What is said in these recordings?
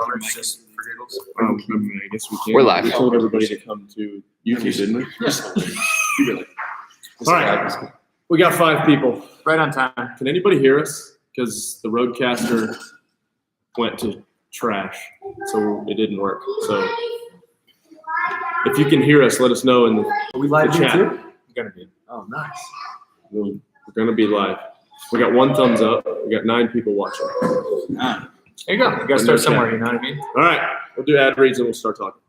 or it's just for giggles? I guess we can. We're live. We told everybody to come to YouTube, didn't we? Yes. All right. We got 5 people. Right on time. Can anybody hear us? Because the roadcaster went to trash, so it didn't work. So if you can hear us, let us know in the Are we live chat. too? We're gonna be. Oh, nice. We're gonna be live. We got 1 thumbs up. We got 9 people watching. There you go. You gotta start somewhere. You know what I mean? All right, we'll do ad reads and we'll start talking.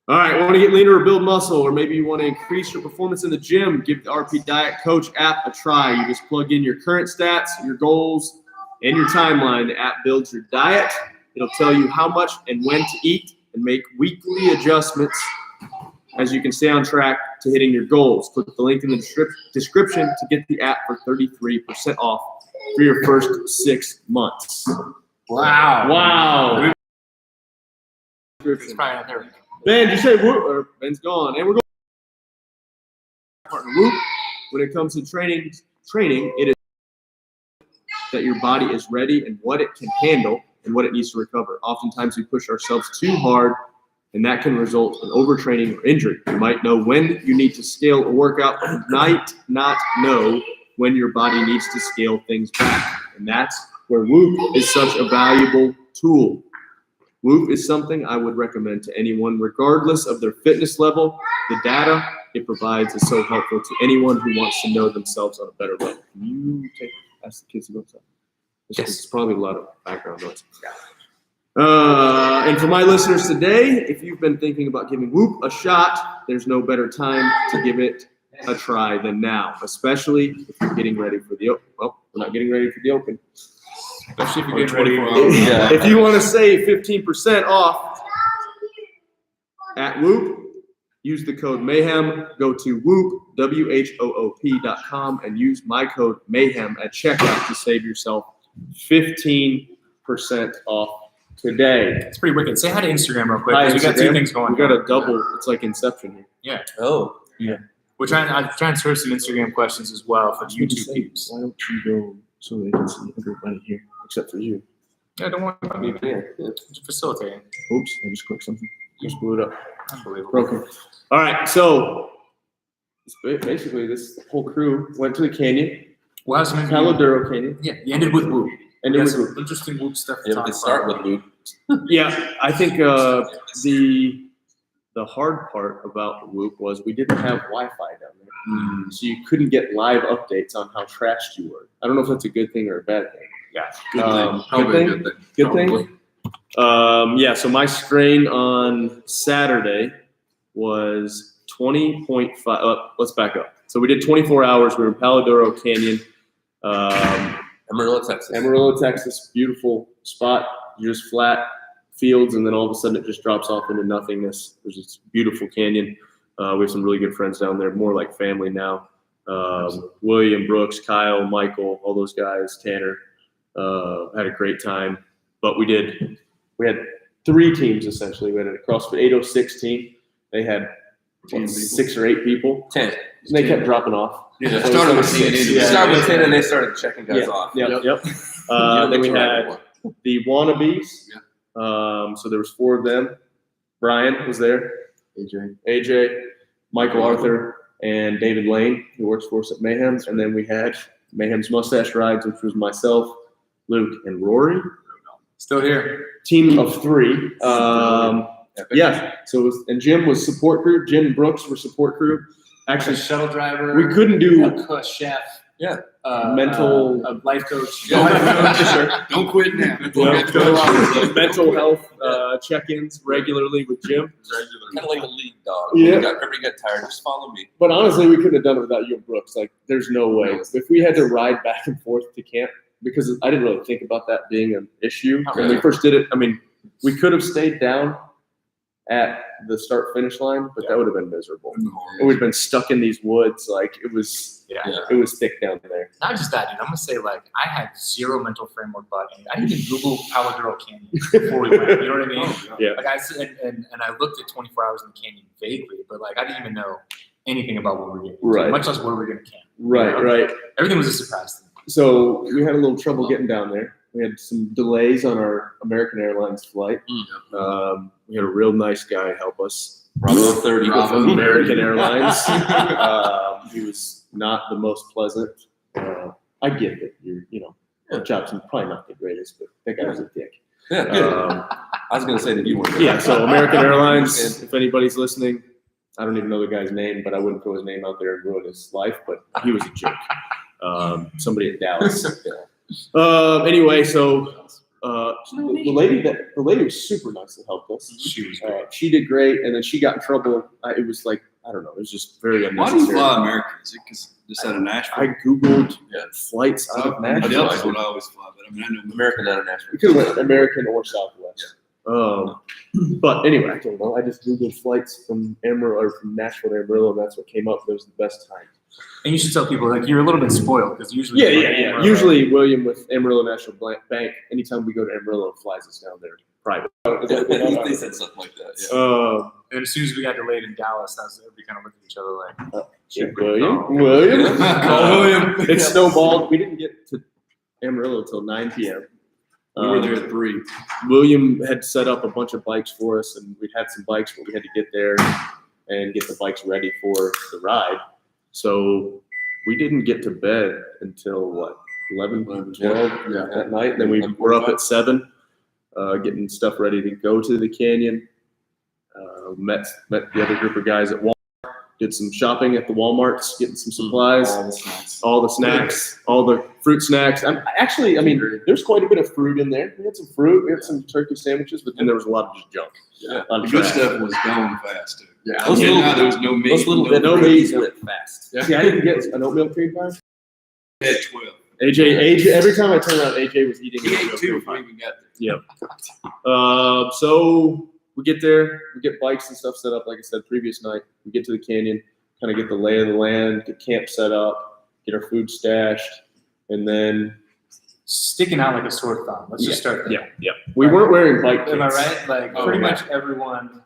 All right, want to get leaner or build muscle, or maybe you want to increase your performance in the gym, give the RP Diet Coach app a try. You just plug in your current stats, your goals, and your timeline. The app builds your diet. It'll tell you how much and when to eat and make weekly adjustments as you can stay on track to hitting your goals. Click the link in the description to get the app for 33% off for your first 6 months. Wow. Wow. It's probably not there. Ben, did you say whoop? Or Ben's gone. And we're going to partner whoop. When it comes to training, it is that your body is ready and what it can handle and what it needs to recover. Oftentimes we push ourselves too hard, and that can result in overtraining or injury. You might know when you need to scale a workout, but you might not know when your body needs to scale things back. And that's where Whoop is such a valuable tool. Whoop is something I would recommend to anyone, regardless of their fitness level. The data it provides is so helpful to anyone who wants to know themselves on a better level. Can you ask the kids to go outside? Yes. It's probably a lot of background noise. And for my listeners today, if you've been thinking about giving Whoop a shot, there's no better time to give it a try than now, especially if you're getting ready for the open. Well, we're not getting ready for the open. Especially if you're getting ready for Yeah. If you want to save 15% off at Whoop, use the code Mayhem. Go to Whoop, WHOOP.com, and use my code Mayhem at checkout to save yourself 15% off today. It's pretty wicked. Say hi to Instagram real quick. Hi, 'Cause we got Instagram. 2 things going. We got a double. It's like Inception here. Yeah. Oh. Yeah. I'm trying to serve some Instagram questions as well for YouTube peeps. Why don't you go so they can see everybody here except for you? Yeah, don't worry about me. Just facilitating. Oops, I just clicked something. Just blew it up. Unbelievable. Broken. All right, so basically this whole crew went to the canyon, Well, how's some Palo Duro Canyon, Yeah, you ended with Whoop. and We it got was some interesting Whoop stuff to Yeah, talk we start about. with Luke. yeah. I think the hard part about Whoop was we didn't have Wi-Fi down there, so you couldn't get live updates on how trashed you were. I don't know if that's a good thing or a bad thing. Yeah. Good thing. Good thing. Yeah. So my strain on Saturday was 20.5. Let's back up. So we did 24 hours. We were in Palo Duro Canyon, Amarillo, Texas. Amarillo, Texas. Beautiful spot. Just flat fields, and then all of a sudden it just drops off into nothingness. There's this beautiful canyon. We have some really good friends down there, more like family now. William, Brooks, Kyle, Michael, all those guys, Tanner. Had a great time. But we had 3 teams essentially. We had a CrossFit 806 team. They had 6 or 8 people. 10. And they kept dropping off. Yeah, So started it with was 10. six. We started with 10 and they started checking guys off. Yep. You Then we don't had want. the wannabes. So there was 4 of them. Brian was there. AJ, Michael Arthur, and David Lane, who works for us at Mayhem's. And then we had Mayhem's Mustache Rides, which was myself, Luke, and Rory. Still here. Team of 3. Yeah. So it was, and Jim was support crew. Jim and Brooks were support crew. Actually, Actually, shuttle driver. we couldn't do a chef. Yeah. Mental- a life coach. Don't quit now. mental health check-ins regularly with Jim. Kind of like a lead dog. Yeah. Whenever you get tired, just follow me. But honestly, we couldn't have done it without you and Brooks. Like, there's no way. If we had to ride back and forth to camp, because I didn't really think about that being an issue when we first did it. I mean, we could have stayed down at the start-finish line, but that would have been miserable. We'd been stuck in these woods. Like, it was thick down there. Not just that, dude. I'm gonna say, like, I had zero mental framework about it. I didn't even Google Palo Duro Canyon before we went. You know what I mean? Yeah. Like and I looked at 24 hours in the canyon vaguely, but like I didn't even know anything about what we were getting into, Right. much less where we were gonna camp. Right. Everything was a surprise to me. So we had a little trouble getting down there. We had some delays on our American Airlines flight. We had a real nice guy help us. Bravo 30. From American Airlines. He was not the most pleasant. I get that our job's probably not the greatest, but that guy was a dick. Yeah, good. I was going to say that you weren't. Yeah, so American Airlines, if anybody's listening, I don't even know the guy's name, but I wouldn't throw his name out there and ruin his life, but he was a jerk. Somebody at Dallas. Anyway, so the lady was super nice that helped us. She was great. She did great, and then she got in trouble. It was like, I don't know, it was just very Why unnecessary. do you fly American? Is it because just out of Nashville? I Googled flights out of Nashville. Delta's what I always fly, but I mean, I know American International. We could have went American or Southwest. But anyway, I don't know. I just Googled flights from Amarillo or from Nashville to Amarillo, and that's what came up. That was the best time. And you should tell people like you're a little bit spoiled because usually Usually William with Amarillo National Bank. Anytime we go to Amarillo, flies us down there private. They said something like that. Yeah. And as soon as we got delayed in Dallas, we kind of looked at each other like, William. Call William. It snowballed. We didn't get to Amarillo until 9 p.m. We were there at 3. William had set up a bunch of bikes for us, and we had some bikes, but we had to get there and get the bikes ready for the ride. So we didn't get to bed until 11, 12 that night. And then we were up at 7, getting stuff ready to go to the canyon. Met the other group of guys at Walmart. Did some shopping at the Walmarts, getting some supplies, all the snacks, all the fruit snacks. There's quite a bit of fruit in there. We had some fruit, we had some turkey sandwiches, but then there was a lot of just junk. Yeah. A lot The of good trash. stuff was gone fast, too. Yeah. There was no meat. Those little bit no of meat. cookies went fast. See, I didn't get an oatmeal cream pie. We had 12. AJ, every time I turned around, AJ was eating He an ate oatmeal 2 cream before pie. we even got there. So we get there, we get bikes and stuff set up. Like I said, previous night, we get to the canyon, kind of get the lay of the land, get camp set up, get our food stashed, and then sticking out like a sore thumb. Let's just start there. Yeah. We weren't wearing bike kits. Am I right? Like pretty much everyone.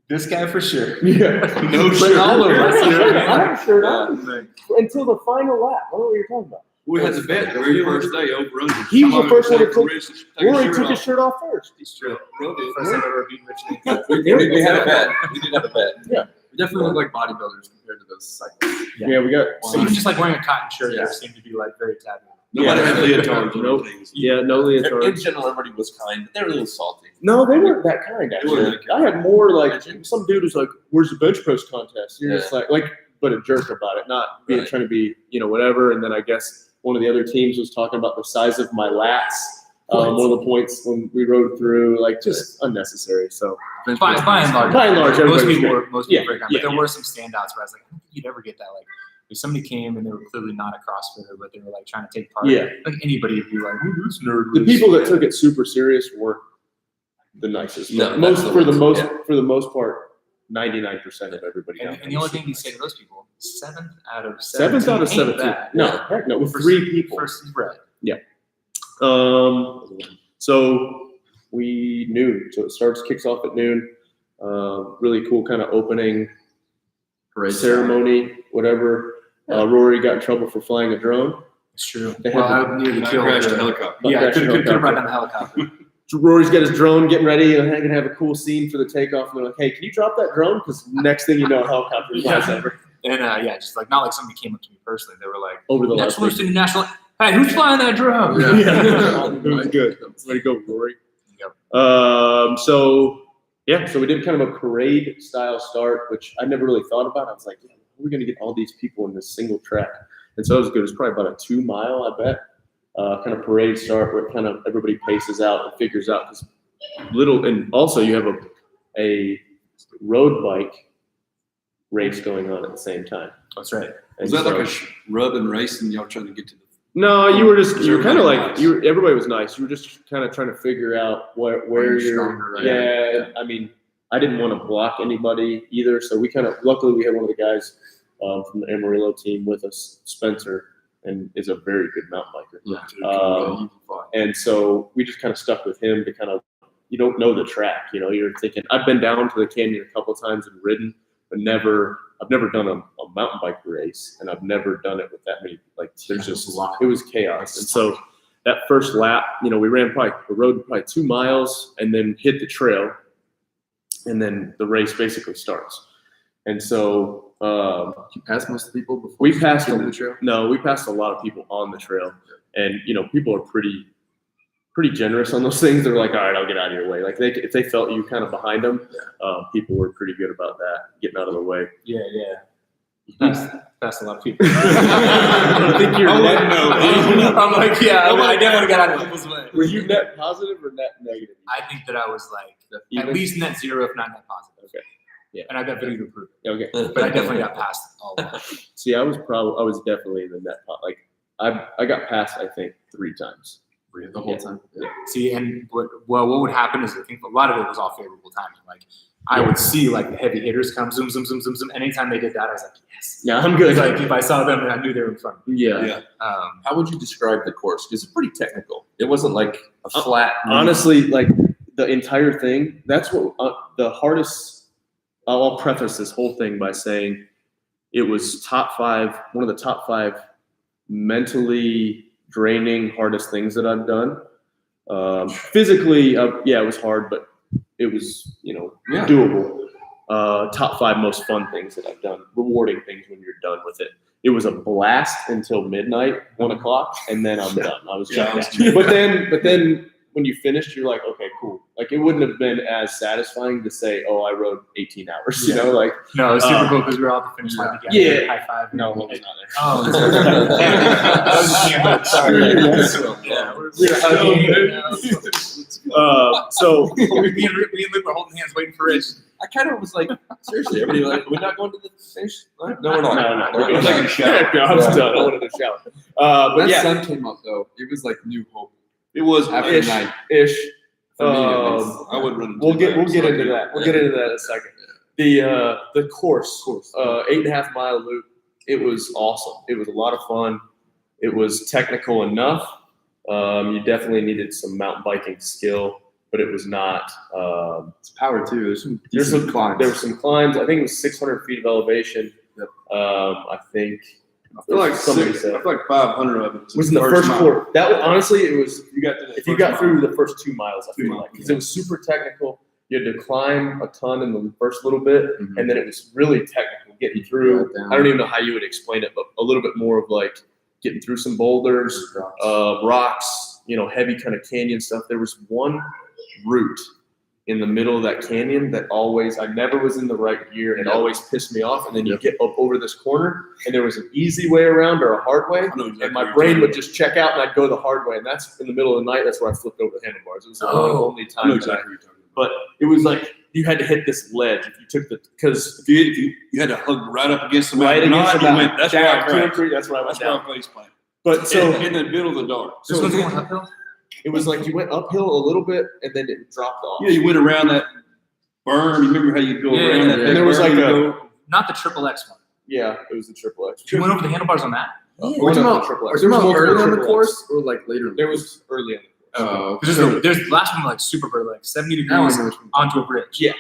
This guy for sure. Yeah. No But shirt. all of us, You know what I mean? I had a shirt on Like, until the final lap. I don't know what you're talking about. We had the bet the very first day over under. He was the first one to Rory Rory took his shirt off first. It's true. First time ever beating Richmond. We had a bet. We did have a bet. We definitely look like bodybuilders compared to those cyclists. Yeah, we got. So even just like wearing a cotton shirt there seemed to be like very taboo. Nobody had Yeah. leotards or Nope. anything. Yeah, no In leotards. general, everybody was kind, but they were a little salty. No, they weren't that kind, actually. weren't that I had more like, some dude was like, where's the bench press contest? You're just like, but a jerk about it, not being Right. trying to be, whatever. And then I guess one of the other teams was talking about the size of my lats. One of the points when we rode through, like, just unnecessary. So, By and large, By and large, most everybody's people great. were most people were very kind. Yeah, But there were some standouts where I was like, I don't think you'd ever get that. Like, if somebody came and they were clearly not a CrossFitter, but they were like trying to take part. Yeah. Like anybody would be like, "Ooh, this nerd." the was-" people that took it super serious weren't the nicest. No, most that's for the the most ones, for the most part, 99% of everybody. And, down and there the only was thing you super say to nice. those people, 7th out of 7th out of 17 ain't 17. bad. No, heck no, with For- 3 people. First right. So we knew. So it kicks off at noon. Really cool kind of opening ceremony, whatever. Rory got in trouble for flying a drone. It's true. They Well, had I nearly I killed crashed the- a helicopter. Yeah, Crashed a could have brought helicopter. down the helicopter. Rory's got his drone getting ready, and they're gonna have a cool scene for the takeoff. And they're like, "Hey, can you drop that drone?" Because next thing you know, a helicopter flies over And just like not like somebody came up to me personally. They were like, over the "Next loudspeaker. City National. Hey, who's flying that drone?" Yeah. It was good. Way to go, Rory. Yep. So we did kind of a parade style start, which I never really thought about. I was like, yeah, we're going to get all these people in this single track. And so it was good. It was probably about a 2 mile, I bet, kind of parade start where kind of everybody paces out and figures out this and also you have a road bike race going on at the same time. That's right. And Was that so- like a rub and race and y'all trying to get to the No, you were kind of like, Nice. everybody was nice. You were just kind of trying to figure out where you're you're, stronger, right? yeah. I mean, I didn't want to block anybody either. So luckily we had one of the guys from the Amarillo team with us, Spencer, and is a very good mountain biker. And so we just kind of stuck with him to kind of, you don't know the track, you're thinking, I've been down to the canyon a couple times and ridden, but I've never done a mountain bike race, and I've never done it with that many, like, there's just, it was chaos. And so that first lap, we rode probably 2 miles and then hit the trail, and then the race basically starts. And so You passed most of the people before we passed getting to the trail? No, we passed a lot of people on the trail, and people are pretty generous on those things. They're like, all right, I'll get out of your way. Like if they felt you kind of behind them, people were pretty good about that, getting out of the way. Yeah. That's a lot of people. I think you're net. I'm like, I definitely got out of people's way. Were you net positive or net negative? I think that I was like Even? at least net zero, if not net positive. Okay. Yeah. And I got video to prove it. Okay. But I definitely got past all of that. See, I was definitely in the net. Like I got past, I think, 3 times. The whole time. Yeah. See, and what would happen is I think a lot of it was all favorable timing. Like I would see like the heavy hitters come zoom. Anytime they did that, I was like, yes. Yeah, I'm good. Like if I saw them, I knew they were in front of me. Yeah. How would you describe the course? Because it's pretty technical. It wasn't like a flat. Honestly, like the entire thing, that's what the hardest. I'll preface this whole thing by saying it was one of the top 5 mentally draining, hardest things that I've done. Physically, it was hard, but it was, doable. Top 5 most fun things that I've done, rewarding things when you're done with it. It was a blast until midnight, 1 o'clock, and then I'm done. I was checked out. But then when you finished, you're like, okay, cool. Like it wouldn't have been as satisfying to say, oh, I rode 18 hours. Like no, it was super cool because we were all at the finish line together. Yeah. High five. No, it was not there. Oh, sorry. Yeah, we're hugging. So me and Luke were holding hands, waiting for Rich. I kind of was like, seriously, everybody like, we're not going to the finish line? No, we're not. No. We're I'm taking a shower. I was done. I wanted to shower. But When yeah, sun came up though, it was like new hope. it was After ish. night. Ish. For me, at least. I would run. We'll get into that. We'll get into that in a second. The course, 8.5 mile loop. It was awesome. It was a lot of fun. It was technical enough. You definitely needed some mountain biking skill, but it was not. It's power too. There's some There climbs. were some climbs. I think it was 600 feet of elevation. Yep. I think. I feel like somebody 6, said. I feel like 500 of it Was in the first mile. quarter. That was, honestly, it was. You got to the If you first got mile. through the first 2 miles, I 2 feel miles, like, because it was super technical. You had to climb a ton in the first little bit, Mhm. and then it was really technical getting through. Right down. I don't even know how you would explain it, but a little bit more of like getting through some boulders, rocks, heavy kind of canyon stuff. There was one route in the middle of that canyon that I never was in the right gear, and it always pissed me off. And then you get up over this corner, and there was an easy way around or a hard way, I know exactly and what my you're brain talking would about. just check out, and I'd go the hard way. And that's in the middle of the night. That's where I flipped over the handlebars. It was the only I know time. that exactly what you're talking about. But it was like you had to hit this ledge if you took because If you had to hug right up against the right mountain, against the you mountain, went, that's where down I 2 and crashed. 3. That's where I went That's where I down. face planted. But so in the middle of the dark. This So one's going uphill? it was like you went uphill a little bit and then it dropped off. Yeah, you went around that berm. You remember how you go Yeah, around yeah, that? yeah. big And there was berm like you a- go- Not the triple X one. Yeah, it was the triple X. You went over the handlebars on that? Are we One talking of the about, triple are X. we talking There was about early on multiple the triple X. course or like later? in the There course? was early on. Oh, There's the last one like super bird, like 70 Now I degrees know which one. onto a bridge. Yeah.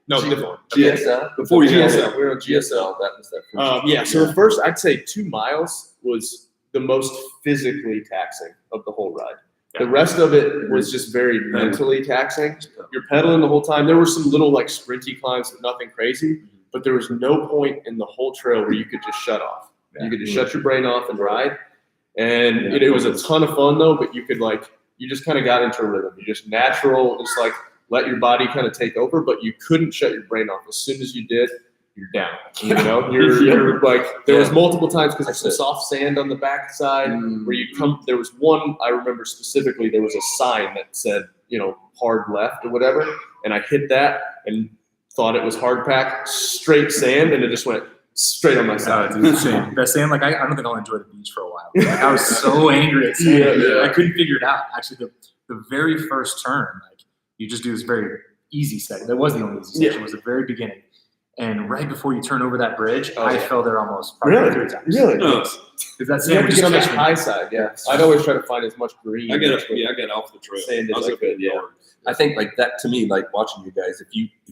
No, different one. GSL. Before you GSL. we were on GSL. That was that. first Yeah, so the first, I'd say 2 miles was the most physically taxing of the whole ride. The rest of it was just very mentally taxing. You're pedaling the whole time. There were some little like sprinty climbs, but nothing crazy. But there was no point in the whole trail where you could just shut off. You could just shut your brain off and ride. And it was a ton of fun though, but you just kind of got into a rhythm. You just natural, just like let your body kind of take over, but you couldn't shut your brain off. As soon as you did, you're down. You're like, there was multiple times because there's some soft sand on the backside where you come, there was one, I remember specifically, there was a sign that said, hard left or whatever. And I hit that and thought it was hard pack, straight sand, and it just went straight on my side. That sand, like I don't think I'll enjoy the beach for a while. Like I was so angry at sand. Yeah. I couldn't figure it out. Actually, the very first turn, like you just do this very easy section. That wasn't the only easy section. It was the very beginning. And right before you turn over that bridge, I fell there almost probably 3 times. Really? No, Because that You sand have would to get just on the catch me. high side, yeah. I'd always try to find as much green. I got off the trail. Sand is I was like up in that, the yeah. yard. I think like that to me, like watching you guys, if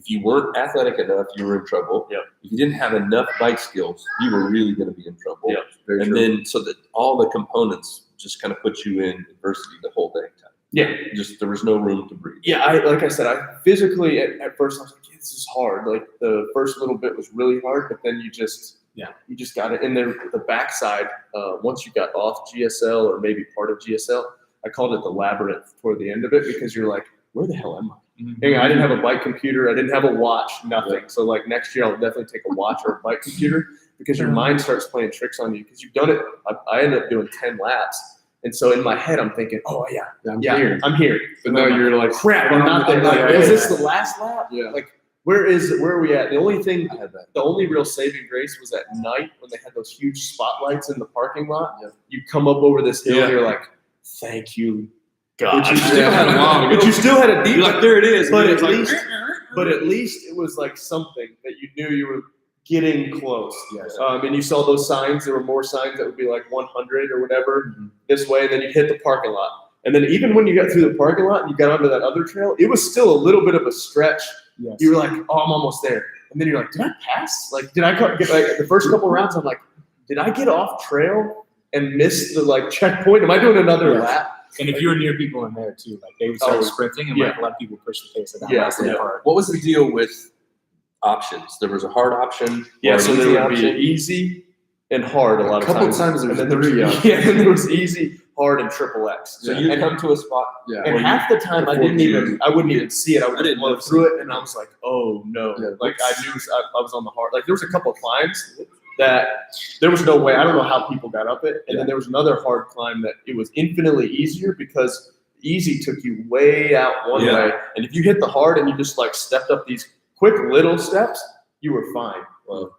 you weren't athletic enough, you were in trouble. Yeah. If you didn't have enough bike skills, you were really going to be in trouble. Yeah, And then so that all the components just kind of put you in adversity the whole day. Yeah. Just there was no room to breathe. Yeah, like I said, I physically at first I was like, yeah, this is hard. Like the first little bit was really hard, but then you just got it. And then the backside, once you got off GSL or maybe part of GSL, I called it the labyrinth toward the end of it because you're like, where the hell am I? Mm-hmm. I didn't have a bike computer. I didn't have a watch, nothing. So like next year I'll definitely take a watch or a bike computer because your mind starts playing tricks on you because you've done it. I ended up doing 10 laps. And so in my head, I'm thinking, oh, I'm here. But now you're like, crap, I'm not there. Is this the last lap? Yeah. Like, where are we at? The only real saving grace was at night when they had those huge spotlights in the parking lot. Yeah. You come up over this hill and you're like, thank you, God. But you still had a while to go. But you still had a deep. You're like, there it is. But But at least it was like something that you knew you were getting close. Yes. And you saw those signs. There were more signs that would be like 100 or whatever this way. And then you hit the parking lot. And then even when you got through the parking lot and you got onto that other trail, it was still a little bit of a stretch. Yes. You were like, oh, I'm almost there. And then you're like, did I pass? Like, did I get like the first couple rounds? I'm like, did I get off trail and miss the like checkpoint? Am I doing another lap? And if you were near people in there too, like they would start sprinting and like a lot of people push the pace of that last little part. What was the deal with options? There was a hard option. Yeah, so there would option. be easy and hard a lot of times. A couple times there was and then three. and there was easy, hard, and triple X. So you come to a spot. Yeah. And half the time I wouldn't even see it. I would blow through it, and I was like, oh no! Yeah, like I knew I was on the hard. Like there was a couple of climbs that there was no way. I don't know how people got up it. And then there was another hard climb that it was infinitely easier because easy took you way out one way, and if you hit the hard and you just like stepped up these quick little steps, you were fine.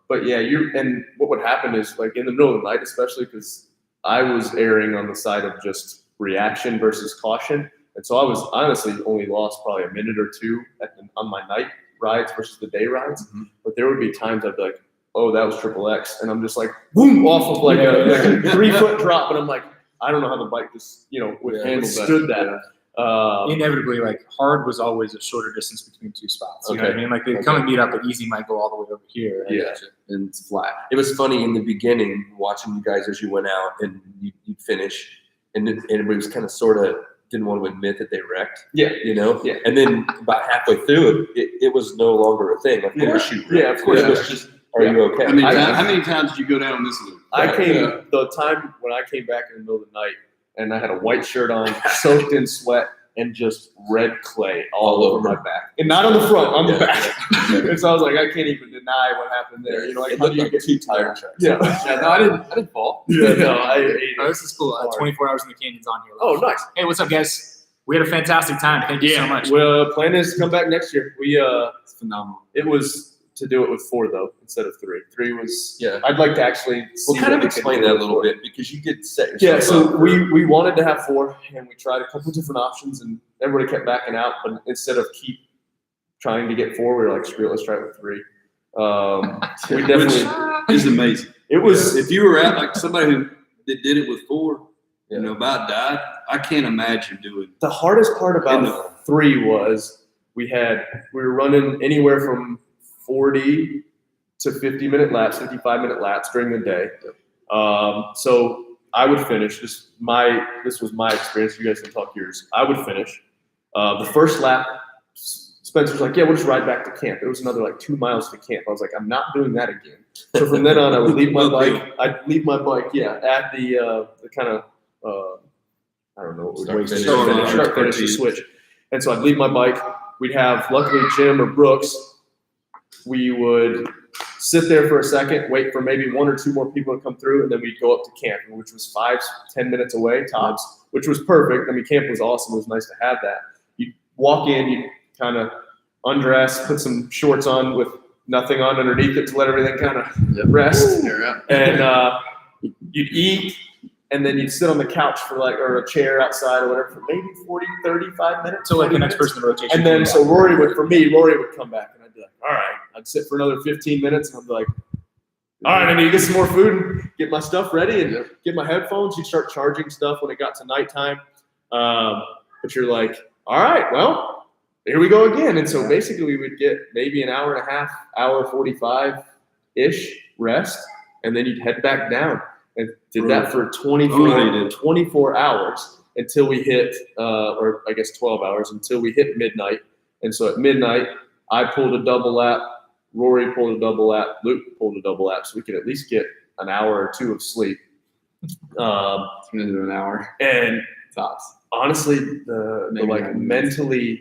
But yeah, and what would happen is like in the middle of the night, especially because I was erring on the side of just reaction versus caution. And so I was honestly only lost probably a minute or two on my night rides versus the day rides. Mm-hmm. But there would be times I'd be like, oh, that was triple X. And I'm just like, boom, off of like a 3-foot drop. And I'm like, I don't know how the bike just, withstood that. Inevitably, like hard was always a shorter distance between two spots. You know what I mean? Like they come and meet up, but easy might go all the way over here. And it's flat. It was funny in the beginning watching you guys as you went out and you'd finish, and it was kind of sort of didn't want to admit that they wrecked. Yeah. And then about halfway through it was no longer a thing. Like parachute. Yeah, of course. It was just, are you okay? How many times did you go down this loop? The time when I came back in the middle of the night and I had a white shirt on, soaked in sweat, and just red clay all over my back. And not on the front, on the back. And so I was like, I can't even deny what happened there. It looked like 2 tire tracks. Yeah. No, I didn't fall. Yeah, no, I ate it. This is cool. 24 Hours in the Canyon's on here. Oh, nice. Hey, what's up, guys? We had a fantastic time. Thank you so much. Well, plan is to come back next year. It's phenomenal. It was to do it with 4 though instead of 3. 3 was I'd like to actually see. Well, kind of explain that a little bit because you did set yourself Yeah, so up. we wanted to have 4 and we tried a couple different options and everybody kept backing out. But instead of keep trying to get 4, we were like, screw it, let's try it with 3. We definitely It's amazing. It was If you were out like somebody who did it with 4, about died, I can't imagine doing. The hardest part about 3 was we were running anywhere from 40 to 50-minute laps, 55-minute laps during the day. So I would finish. This was my experience. You guys can talk yours. I would finish. The first lap, Spencer's like, yeah, we'll just ride back to camp. It was another like 2 miles to camp. I was like, I'm not doing that again. So from then on, I would leave my bike. I'd leave my bike, at the kind of I don't know what we'd start finish the switch. And so I'd leave my bike. We'd have luckily Jim or Brooks. We would sit there for a second, wait for maybe 1 or 2 more people to come through, and then we'd go up to camp, which was 5-10 minutes away tops, which was perfect. I mean, camp was awesome. It was nice to have that. You'd walk in, you'd kind of undress, put some shorts on with nothing on underneath it to let everything kind of rest. And you'd eat, and then you'd sit on the couch or a chair outside or whatever for maybe 40, 35 minutes. So like the next person in the rotation. And then so Rory would come back and I'd be like, all right. I'd sit for another 15 minutes and I'd be like, all right, I need to get some more food and get my stuff ready and get my headphones. You'd start charging stuff when it got to nighttime. But you're like, all right, well, here we go again. And so basically we would get maybe an hour and a half, hour 45-ish rest, and then you'd head back down. And Did that for 24 hours until we hit, or I guess 12 hours until we hit midnight. And so at midnight, I pulled a double lap, Rory pulled a double lap, Luke pulled a double lap, so we could at least get an hour or two of sleep. It's gonna do an hour. And Tops. honestly, the Maybe like 9 minutes.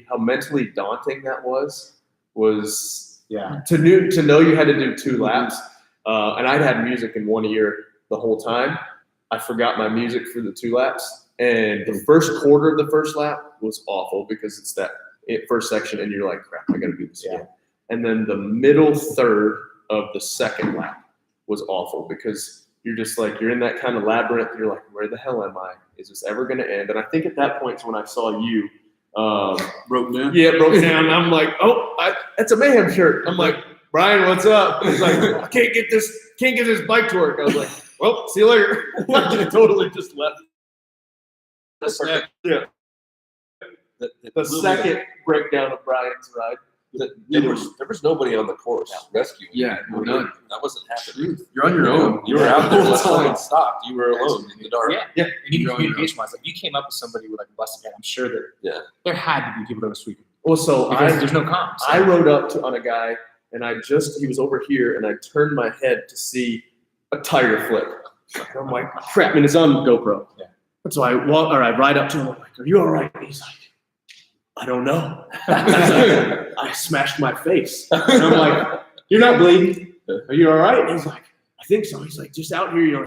how mentally daunting that was Yeah. to know you had to do 2 laps. And I'd had music in one ear the whole time. I forgot my music for the 2 laps, and the first quarter of the first lap was awful because it's that first section, and you're like, crap, I got to do this again. And then the middle third of the second lap was awful because you're just like, you're in that kind of labyrinth. You're like, where the hell am I? Is this ever going to end? And I think at that point is when I saw you. Broke down. Yeah, it broke down. And I'm like, that's a Mayhem shirt. I'm like, Brian, what's up? He's like, I can't get this bike to work. I was like, well, see you later. I totally just left. Yeah. The second breakdown of Brian's ride. There was nobody on the course rescuing. Yeah, none. That wasn't happening. You're on your own. You were out there. Someone stopped. You were alone in the dark. Yeah. And even communication-wise, like you came up with somebody with like a busted head. I'm sure that there had to be people that were sweeping. Well, so Because there's no comms. I rode up on a guy, and he was over here, and I turned my head to see a tire flip. And I'm like, crap, and it's on GoPro. Yeah. And so I ride up to him, I'm like, are you all right? And he's like, I don't know. I smashed my face. And I'm like, you're not bleeding. Are you all right? And he's like, I think so. He's like, just out here, you know,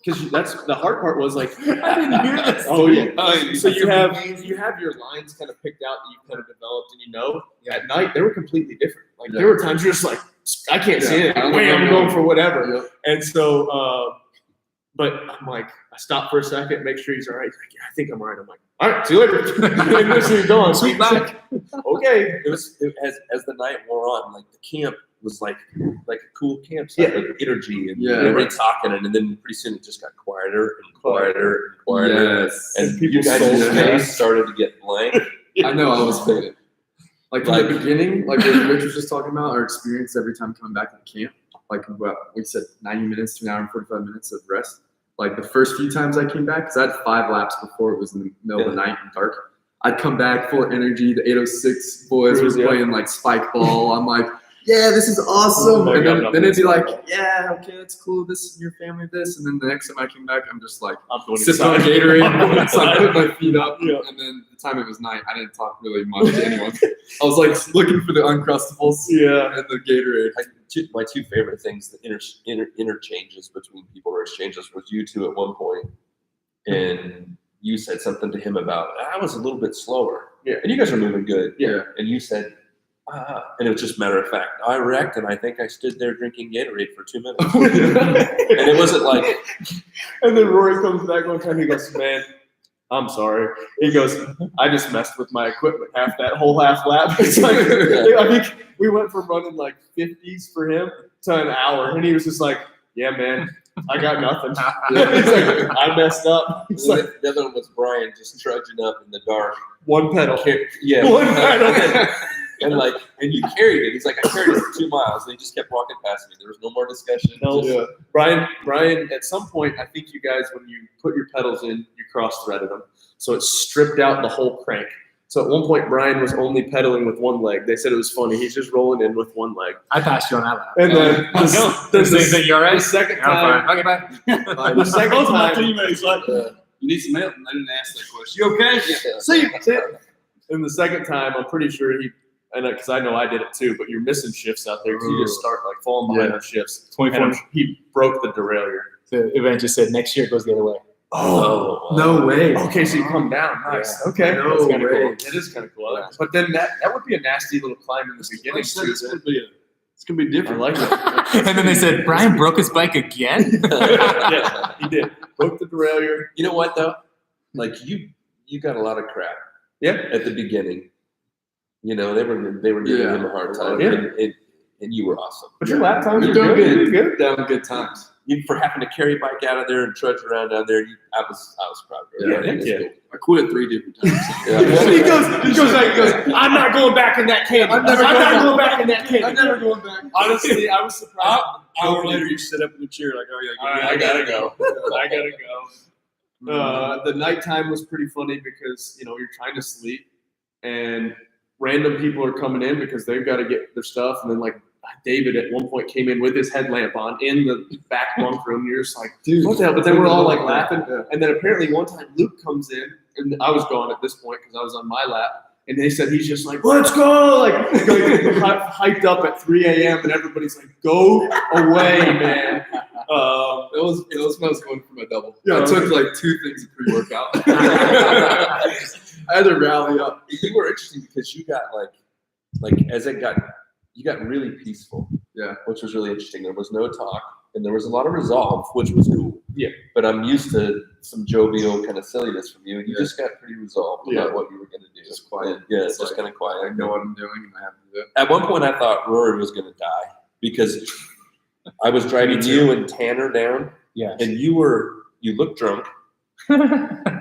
because that's the hard part was like, I didn't hear this. Oh yeah. So you have your lines kind of picked out that you've kind of developed, and at night they were completely different. Like there were times you're just like, I can't see it. I'm going for whatever. Yeah. And so, but I'm like, I stopped for a second, make sure he's all right. He's like, yeah, I think I'm all right. I'm like, all right, see you later. And this is going. Sweet back. Okay. It was as the night wore on, like the camp was like a cool campsite, like energy and everybody talking, and then pretty soon it just got quieter and quieter and quieter. Yes. And you guys' face started to get blank. I know, I was faded. Like in the beginning, like what Rich was just talking about, our experience every time coming back to the camp, like we said 90 minutes to an hour and 45 minutes of rest. Like the first few times I came back, because I had 5 laps before it was in the middle of the night and dark. I'd come back full of energy. The 806 boys were playing like spike ball. I'm like, yeah, this is awesome. And then it'd be like, yeah, okay, that's cool. This is your family, this. And then the next time I came back, I'm just like, sipping on Gatorade. It's like put my feet up. Yeah. And then the time it was night, I didn't talk really much to anyone. I was like looking for the Uncrustables and the Gatorade. My 2 favorite things, the interchanges between people or exchanges, was you 2 at one point, and you said something to him about, I was a little bit slower. Yeah. And you guys are moving good. Yeah. And you said, and it was just matter of fact, I wrecked, and I think I stood there drinking Gatorade for 2 minutes. And it wasn't like. And then Rory comes back one time, he goes, man, I'm sorry. He goes, I just messed with my equipment half lap. It's like, I think we went from running like 50s for him to an hour. And he was just like, yeah, man, I got nothing. He's like, I messed up. He's like, The other one was Brian just trudging up in the dark. one pedal. Yeah. One pedal. And you carried it. He's like, I carried it for 2 miles. And he just kept walking past me. There was no more discussion. Brian, at some point, I think you guys, when you put your pedals in, you cross-threaded them. So it stripped out the whole crank. So at one point, Brian was only pedaling with one leg. They said it was funny. He's just rolling in with one leg. I passed you on that lap. And then You all right? the second time, Okay, bye. the second time, You need some help? And they didn't ask that question. You okay? see you. And the second time, I'm pretty sure because I know I did it too, but you're missing shifts out there because you just start like falling behind the shifts. 24. He broke the derailleur. The event just said next year it goes the other way. Oh, No way. okay, so you come down. Nice. Yeah. Okay. No That's kinda way. cool. It is kind of cool. But then that would be a nasty little climb in the beginning too. It's gonna be I different. like it. And then they said, Brian broke his bike again? Yeah, he did. Broke the derailleur. You know what though? Like you got a lot of crap. Yeah. At the beginning, they were giving him a hard time. Yeah. And you were awesome. But your lap times You're are doing good. good. You're good. Down good times. You for having to carry a bike out of there and trudge around down there. I was proud of you. Yeah, heck yeah. I quit 3 different times. He goes, I'm not going back in that canyon. I'm not going back in that canyon. I'm never going back. Honestly, I was surprised. hour later, you sit up in the chair like, oh, yeah, All right, I gotta go. I gotta go. The nighttime was pretty funny because you're trying to sleep, and random people are coming in because they've got to get their stuff, and then like David at one point came in with his headlamp on in the back bunk room. You're just like, dude, what the hell? But then we're all like laughing, and then apparently one time Luke comes in, and I was gone at this point because I was on my lap. And they said he's just like, let's go, like hyped up at 3 a.m. and everybody's like, go away, man. It was when I was going for my double. Yeah. I took like 2 things of pre-workout. I had to rally up. You were interesting because you got like as it got, you got really peaceful. Yeah. Which was really interesting. There was no talk and there was a lot of resolve, which was cool. Yeah. But I'm used to some jovial kind of silliness from you, and you Yeah. just got pretty resolved about what you were going to do. Just quiet. And, yeah, Just just kind of quiet. I know what I'm doing and I have to do it. At one point, I thought Rory was going to die because I was driving you and Tanner down, Yeah. and you looked drunk,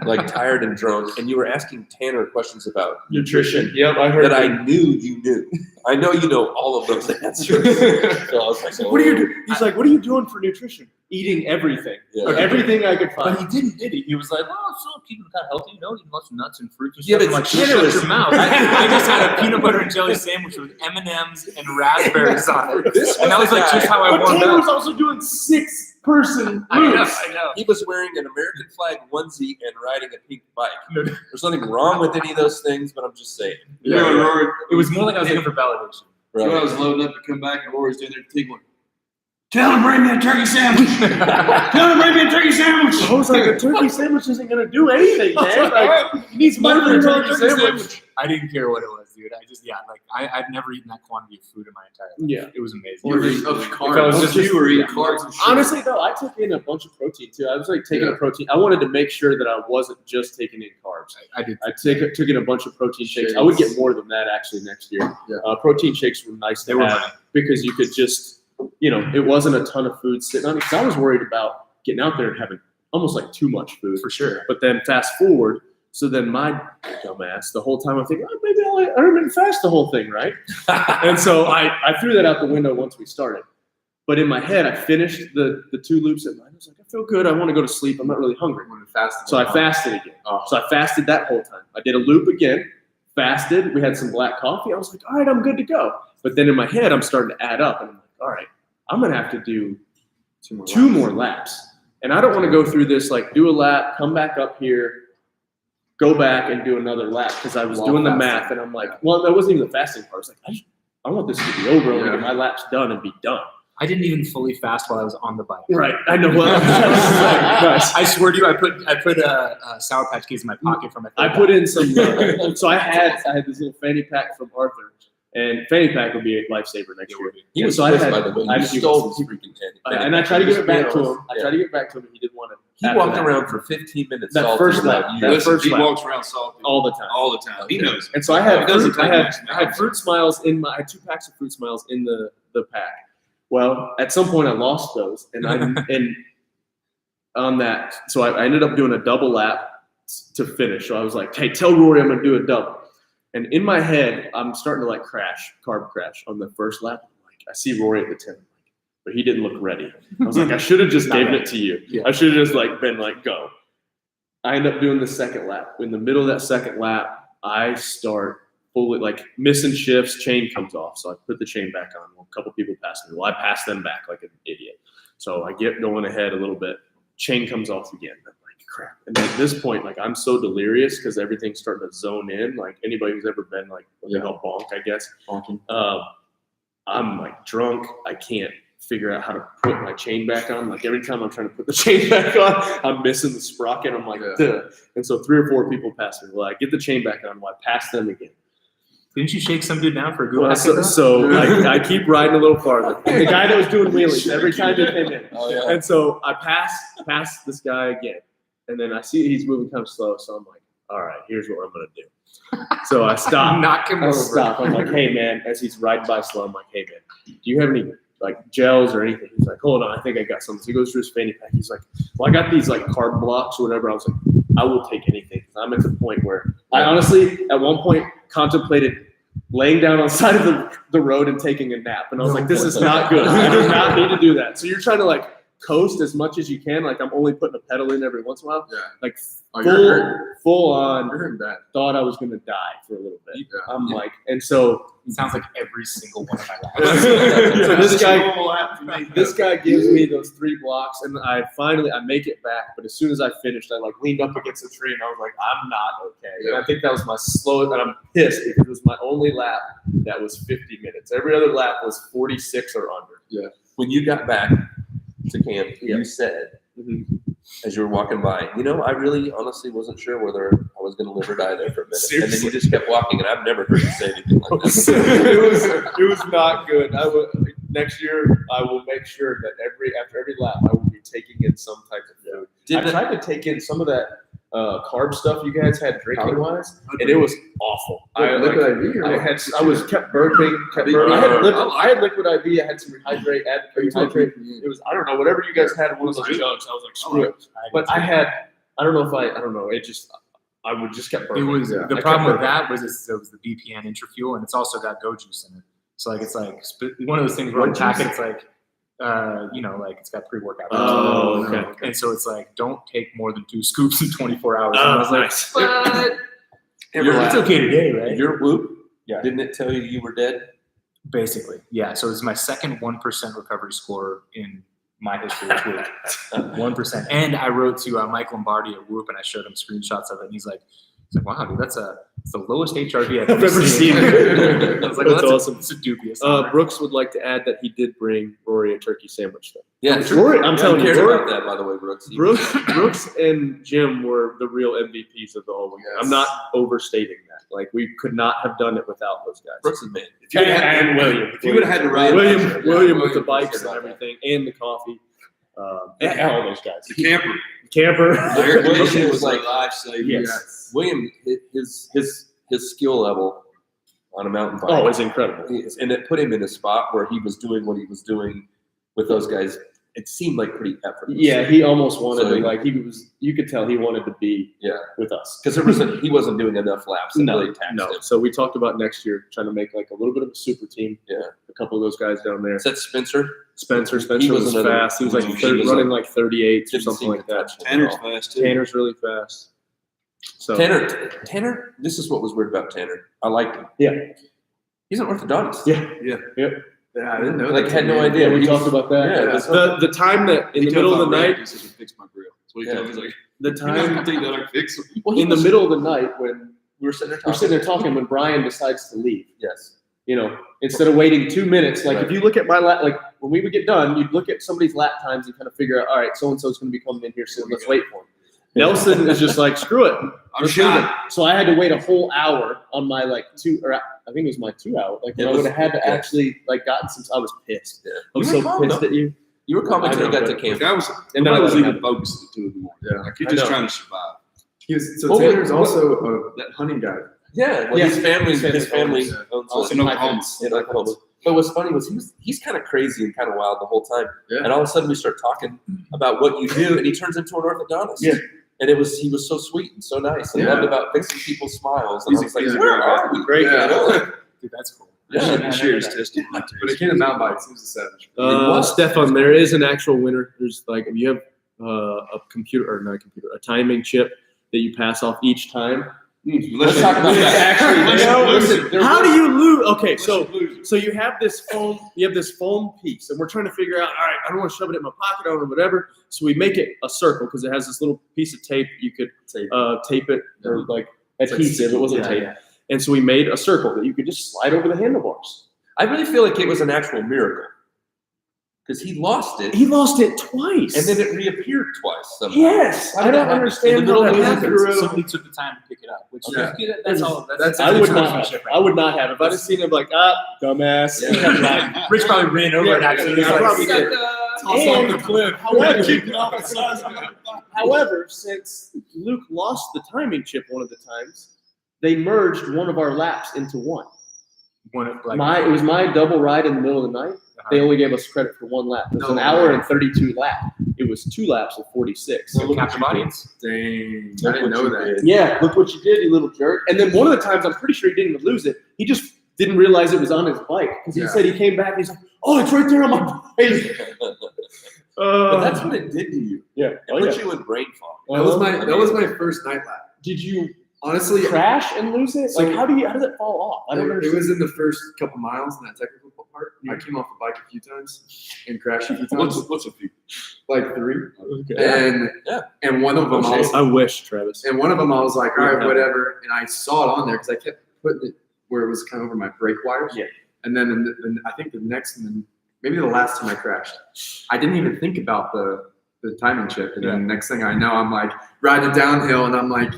like tired and drunk, and you were asking Tanner questions about nutrition Yep, I heard that I knew you knew. I know you know all of those answers. So I was like, What are you doing? He's like, what are you doing for nutrition? Eating everything. Yeah. Everything I could But find. he didn't, did he? He was like, well, so keeping kind of healthy, eating lots of nuts and fruits and Yeah, stuff. but I'm like, Tanner shut was- your mouth. I just had a peanut butter and jelly sandwich with M&Ms and raspberries on it. This And that was the like guy- just how I But warmed Tanner was up. also doing 6-person I know, groups. I know. He was wearing an American flag onesie and riding a pink bike. No, no. There's nothing wrong with any of those things, but I'm just saying. You know, Rory, It was more like I was looking for validation. so I was loading up to come back, and Rory's down there tiggling. Tell him bring me a turkey sandwich. Tell him bring me a turkey sandwich. I was like, a turkey sandwich isn't going to do anything, man. Like, he needs more than a turkey sandwich. I didn't care what it was, dude. I've never eaten that quantity of food in my entire life. Yeah. It was amazing. You were eating If I was carbs. just- You were eating yeah. carbs and sugar. Honestly, though, I took in a bunch of protein, too. I was like taking a protein. I wanted to make sure that I wasn't just taking in carbs. I did. I took in a bunch of protein shakes. I would get more than that, actually, next year. Yeah. Protein shakes were nice They to were have fun. because you could just, it wasn't a ton of food sitting on it. Because I was worried about getting out there and having almost like too much food. For sure. But then fast forward, so then my dumbass, the whole time I'm thinking, maybe I'll intermittent fast the whole thing, right? And so I threw that out the window once we started. But in my head, I finished the 2 loops at night. I was like, I feel good. I want to go to sleep. I'm not really hungry. I wanted to fast. So I fasted again. So I fasted that whole time. I did a loop again, fasted. We had some black coffee. I was like, all right, I'm good to go. But then in my head, I'm starting to add up. And I'm like, all right, I'm going to have to do 2 more laps. And I don't want to go through this, like do a lap, come back up here, go back and do another lap. Because I was While doing the fasting. math and I'm like, well, that wasn't even the fasting part. I was like, I want this to be over. I want to Yeah. get my laps done and be done. I didn't even fully fast while I was on the bike. Right. I know. Well, nice. I swear to you, I put a Sour Patch Kids in my pocket for my. I put in some. So I had this little fanny pack from Arthur, and fanny pack would be a lifesaver next year. He was so I pissed, had- by the way. I You had- stole his freaking candy. And I tried to give it back to him. I Yeah. tried to give it back to him, and he didn't want it. He after walked that. around for 15 minutes. That salty first about lap. you. That Listen, first he lap. walks around salty all the time. all the time. He knows. And so I had He doesn't fruit, I take had much I had Fruit Smiles in my. I had 2 packs of Fruit Smiles in the pack. Well, at some point I lost those, and on that, so I ended up doing a double lap to finish. So I was like, "Hey, tell Rory I'm gonna do a double." And in my head, I'm starting to like carb crash on the first lap. Like I see Rory at the 10, but he didn't look ready. I was like, I should have just given it to you. Yeah. I should have just like been like, go. I end up doing the second lap. In the middle of that second lap, I start fully like missing shifts. Chain comes off, so I put the chain back on. Well, a couple people passed me. Well, I passed them back like an idiot. So I get going ahead a little bit. Chain comes off again. I'm like, crap. And then at this point, like I'm so delirious because everything's starting to zone in. Like anybody who's ever been like what they call bonk, I guess. Honking. I'm like drunk. I can't figure out how to put my chain back on. Like every time I'm trying to put the chain back on, I'm missing the sprocket. I'm like, duh. And so 3 or 4 people pass me. Well, I get the chain back on. Well, I pass them again. Didn't you shake some dude down for a good Well, so I keep riding a little farther. The guy that was doing wheelies every time he came in. Oh, yeah. And so I pass this guy again. And then I see he's moving kind of slow. So I'm like, all right, here's what I'm going to do. So I stop. Knock him I over. stop. I'm like, hey, man, as he's riding by slow, I'm like, hey, man, do you have any like gels or anything? He's like, hold on, I think I got something. So he goes through his fanny pack. He's like, well, I got these like carb blocks or whatever. I was like, I will take anything. I'm at the point where I honestly, at one point, contemplated laying down on the side of the road and taking a nap. And I was like, this is not good. I do not need to do that. So you're trying to like coast as much as you can. Like I'm only putting a pedal in every once in a while. Yeah. Like You're full on. hurting bad. Thought I was going to die for a little bit. Yeah. I'm like, and so It sounds like every single one of my laps. so this guy gives me those 3 blocks, and I make it back. But as soon as I finished, I like leaned up against the tree, and I was like, I'm not okay. Yeah. And I think that was my slowest, and I'm pissed because it was my only lap that was 50 minutes. Every other lap was 46 or under. When you got back to camp, you said, as you were walking by, I really honestly wasn't sure whether I was going to live or die there for a minute. Seriously? And then you just kept walking, and I've never heard you say anything like that. it was not good. Next year I will make sure that after every lap I will be taking in some type of food. I tried to take in some of that carb stuff you guys had drinking wise, and it was awful. I was kept burping. I had liquid IV. I had some rehydrate. It was, I don't know, whatever you guys had in one of those jugs. I was like, screw it. But I don't know. It just, I would just kept burping. It was the problem with that was it was the BPN Intrafuel, and it's also got Go Juice in it. So like it's like one of those things where on the packet it's like like it's got pre-workout. Oh, okay. And so it's like don't take more than 2 scoops in 24 hours. And I was nice. like, it's okay today, right? Your whoop, Yeah. didn't it tell you were dead? Basically, yeah. So it was my second 1% recovery score in my history of Whoop. 1%. And I wrote to Mike Lombardi at Whoop, and I showed him screenshots of it, and he's like, wow, dude, it's the lowest HRV I've ever seen. I was like, That's awesome. It's a dubious. Brooks would like to add that he did bring Rory a turkey sandwich though. Yeah, Rory, I'm telling you, cared Rory, about that, by the way, Brooks. Brooks and Jim were the real MVPs of the whole weekend. Yes. I'm not overstating that. Like we could not have done it without those guys. Brooks is man. If you would have had, And William. if you would have had to ride William with the William bikes was and good. everything, and the coffee, and all those guys. the camper, Camper. air William conditioning was was like like- life-saving. Yes. William, his skill level on a mountain bike. Oh, it's incredible. And it put him in a spot where he was doing what he was doing with those guys. It seemed like pretty effortless. Yeah, he almost wanted So to, like, you could tell he wanted to be with us. Because he wasn't doing enough laps. That really taxed him. So we talked about next year trying to make like a little bit of a super team. Yeah. A couple of those guys down there. Is that Spencer? Spencer He was was another- fast. He was like he was running like 38 or Didn't something seem like to that. touch him. Tanner's fast too. Tanner's really fast. So Tanner, this is what was weird about Tanner. I liked him. Yeah. He's an orthodontist. Yeah, I didn't know. Like, that. had no Yeah, idea. we He talked was- about that. yeah, it was- The time that in the middle of the night, He said, "Fix my grill." That's what he Yeah. told me. He's like, the "You guys time don't think that I can fix it?" Well, he in the was- middle of the night when we were sitting there we're talking. sitting there talking when Brian decides to leave. Yes. Instead of waiting 2 minutes, like Right. if you look at my lap, like when we would get done, you'd look at somebody's lap times and kind of figure out, all right, so and so's going to be coming in here soon. Let's wait for him. Nelson is just like, screw it. I'm Let's leave it. shot. So I had to wait a whole hour on my I think it was my 2 hour. Like It I was- would have had to yeah. actually like gotten some. I was pissed. Yeah. I was You were so calm, pissed though. at you. You were calm I until you know, got to but- camp. Like I was, And nobody then was I even had- focused at 2 in the morning. Yeah. Like you're I just know. trying to survive. Well, Tanner's what- also that hunting guy. Yeah. Well, Yeah. his family His family owns Also, a- no High homes. in Oklahoma. But what's funny was he's kind of crazy and kind of wild the whole time. Yeah. And all of a sudden we start talking about what you do, and he turns into an orthodontist. Yeah. And he was so sweet and so nice and Yeah. loved about fixing people's smiles. And I was like, He's a where great are guy. we? Great You guy. know? Dude, that's cool. Yeah. This year is tested. But it came to mountain bikes. He was a savage. Stefan, there is an actual winner. There's like if you have a computer or not a computer, a timing chip that you pass off each time. Let's talk about that. Listen, how do you lose? Okay, so you have this foam piece, and we're trying to figure out. All right, I don't want to shove it in my pocket or whatever. So we make it a circle because it has this little piece of tape. You could tape it or like adhesive. It wasn't tape. And so we made a circle that you could just slide over the handlebars. I really feel like it was an actual miracle because he lost it, He lost it twice. and then it reappeared twice. Somehow. yes, How I did don't that happen? understand In the how middle that of the happened. Somebody took the time to pick it up, which Yeah. that's all. That's I a would good not have. relationship right I would not have. If I'd have seen him like, dumbass. Yeah. Rich probably ran over and actually I probably did. off the cliff. However, since Luke lost the timing chip one of the times, they merged one of our laps into one. It was my double ride in the middle of the night. They only gave us credit for one lap. It was an hour and 32 lap. It was 2 laps of 46. So captive audience. Dang. I didn't know that. Yeah, look what you did, you little jerk. And then one of the times, I'm pretty sure he didn't even lose it. He just didn't realize it was on his bike because he said he came back. And he's like, "Oh, it's right there on my bike." But that's what it did to you. Yeah, It put you in brain fog. That was my first night lap. Did you Honestly, crash and lose it? So- Like, how does it fall off? I don't it understand. was in the first couple miles in that technical part. I came off the bike a few times and crashed a few times, What's a few? like 3. Okay. And one of them, I wish, Travis. I was like, all right, whatever. And I saw it on there because I kept putting it where it was kind of over my brake wires. Yeah. And then I think the next, maybe the last time I crashed, I didn't even think about the timing chip. And then the next thing I know, I'm like riding downhill and I'm like,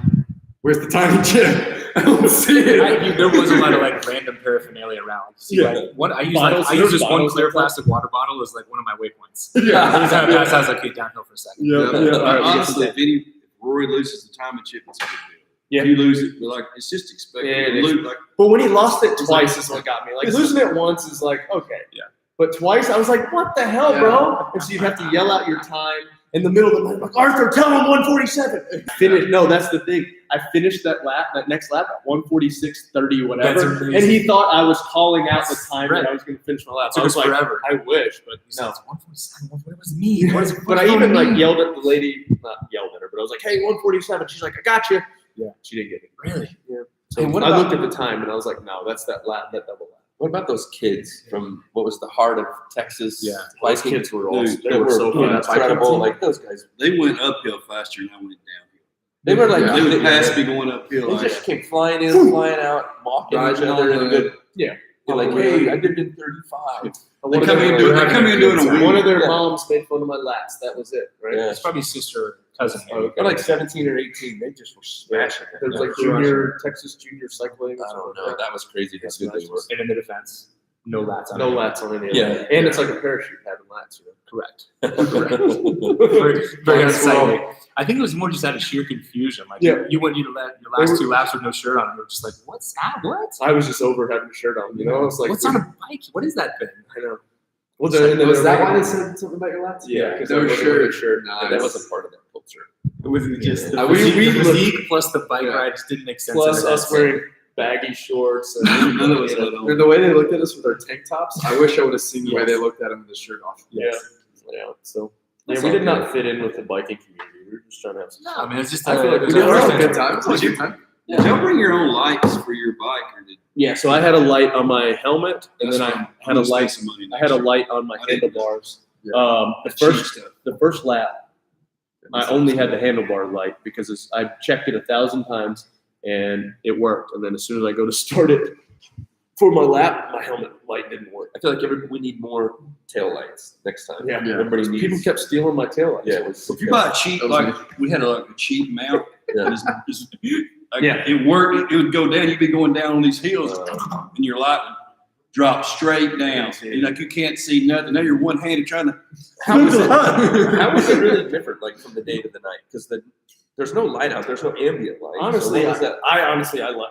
where's the timing chip? I don't see it. There was a lot of like random paraphernalia around. See, like, I use this one clear plastic water bottle as like one of my waypoints. Every time I pass, I was like, okay, downhill for a second. Honestly, if Rory loses the timing chip, it's a big deal. Yeah. If you lose it, but like it's just expected. Yeah, it to is. lose, like, But when he lost it twice is what got me. Like, losing it once is like, okay. Yeah. But twice, I was like, what the hell, bro? And so you'd have to yell out your time in the middle of the night, like, Arthur, tell him 147. No, that's the thing. I finished that next lap at 146.30, whatever. That's amazing. And he thought I was calling out the time that I was going to finish my lap. Took I was us like, forever. I wish, but So no. it's 147. What does it mean? What does it But I even mean? yelled at the lady, not yelled at her, but I was like, hey, 147. She's like, I got you. Yeah. She didn't get it. Really? Yeah. So Hey, what I about- looked at the time and I was like, no, that's that double lap. What about those kids from what was the heart of Texas? Yeah. Those Viking? kids were all Dude, they were so fun. incredible. Like those guys, they went uphill faster than I went downhill. they were like They would they pass me going uphill. They Like, just came flying in, flying out, mocking each Riding other on in a the- good. Yeah. You're like, hey, I did it in 35. they come in doing a wheel. One of their Yeah. moms made fun of my lats. That was it, right? Yeah. It's probably sister or cousin. They're like 17 or 18. They just were smashing it. There's like Texas junior cycling. I don't know. That was crazy how good they were. And in the defense, no lats on No it. lats on any of Yeah. it. And it's like a parachute having lats, you know. Correct. Correct. Very, very Nice unsightly. I think it was more just out of sheer confusion. Like you went your last 2 laps with no shirt on. You were just like, what's that? What? I was just over having a shirt on, you know. It's like What's on a bike? What is that thing? I know. Well, Was that why they said something about your lats? Yeah, because No I shirt. shirt. Nice. That wasn't part of that culture. It was just the We- physique, we the looked- physique plus the bike ride just didn't make sense. Plus in it. us wearing baggy shorts. And, None of us let on. And the way they looked at us with our tank tops, I wish I would have seen the way they looked at him with his shirt off. yeah. So That's we all did not good. fit in with the biking community. We were just trying to have some. I mean, it's just. I feel like it was we our did first all Good intro. time. It was a good time. Did y'all bring your own lights for your bike, or did Yeah, so I had a light on my helmet, and then I had a light. I had a light on my I didn't know. handlebars. Yeah. The first lap, I only had the handlebar light because I checked it 1,000 times and it worked. And then as soon as I go to start it for my lap, my helmet light didn't work. I feel like we need more tail lights next time. Yeah. Everybody needs. People kept stealing my tail lights. Yeah, it was. If you buy a cheap, That was like we had a cheap mount, Yeah. it worked. It would go down. You'd be going down on these hills, and your light would drop straight down. And like you can't see nothing. Now you're one-handed trying to. How was it? How was it really different, like from the day to the night? Because there's no light out. There's no ambient light. Honestly, So what was that?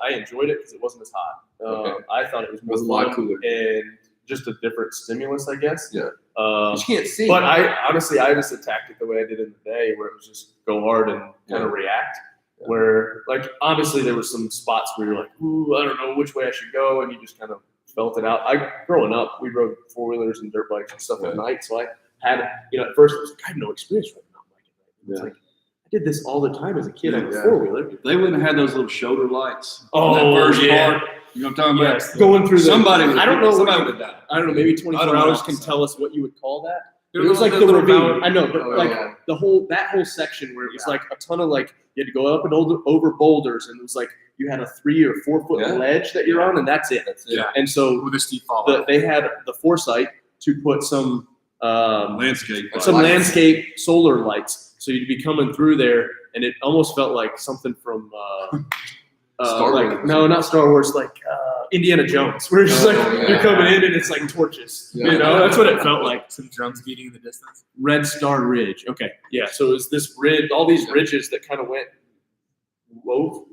I enjoyed it because it wasn't as hot. Okay. I thought it was more was a lot fun cooler. and just a different stimulus, I guess. Yeah. Um, You can't see. But I just attacked it the way I did in the day, where it was just go hard and kind of react. Yeah. Where like obviously there were some spots where you're like, ooh, I don't know which way I should go, and you just kind of felt it out. Growing up, we rode 4-wheelers and dirt bikes and stuff at night, so I had at first I was like, I had no experience riding mountain bike at night. It's like I did this all the time as a kid on a 4-wheeler. They wouldn't have had those little shoulder lights. Oh, that first yeah. part. You know what I'm talking about? Yes, going through the. Somebody would. I don't know. Somebody What would have died. I don't know. Maybe I 24 don't know. hours can tell us what you would call that. There It was like those the little ravine. mountain- I know, but Oh, like yeah. that whole section where it was like a ton of like you had to go up and over boulders, and it was like you had a 3 or 4 foot Yeah. ledge that you're on, and that's it. That's it. Yeah. And so With a steep fall. they had the foresight to put some Landscape. landscape solar lights, so you'd be coming through there, and it almost felt like something from Star like Wars. no, not Star Wars, like Indiana Jones, where it's just Oh, like yeah. you're coming in and it's like torches. Yeah. You know, that's what it felt like. Some drums beating in the distance. Red Star Ridge. Okay, yeah. So it was this ridge, all these ridges that kind of went wove,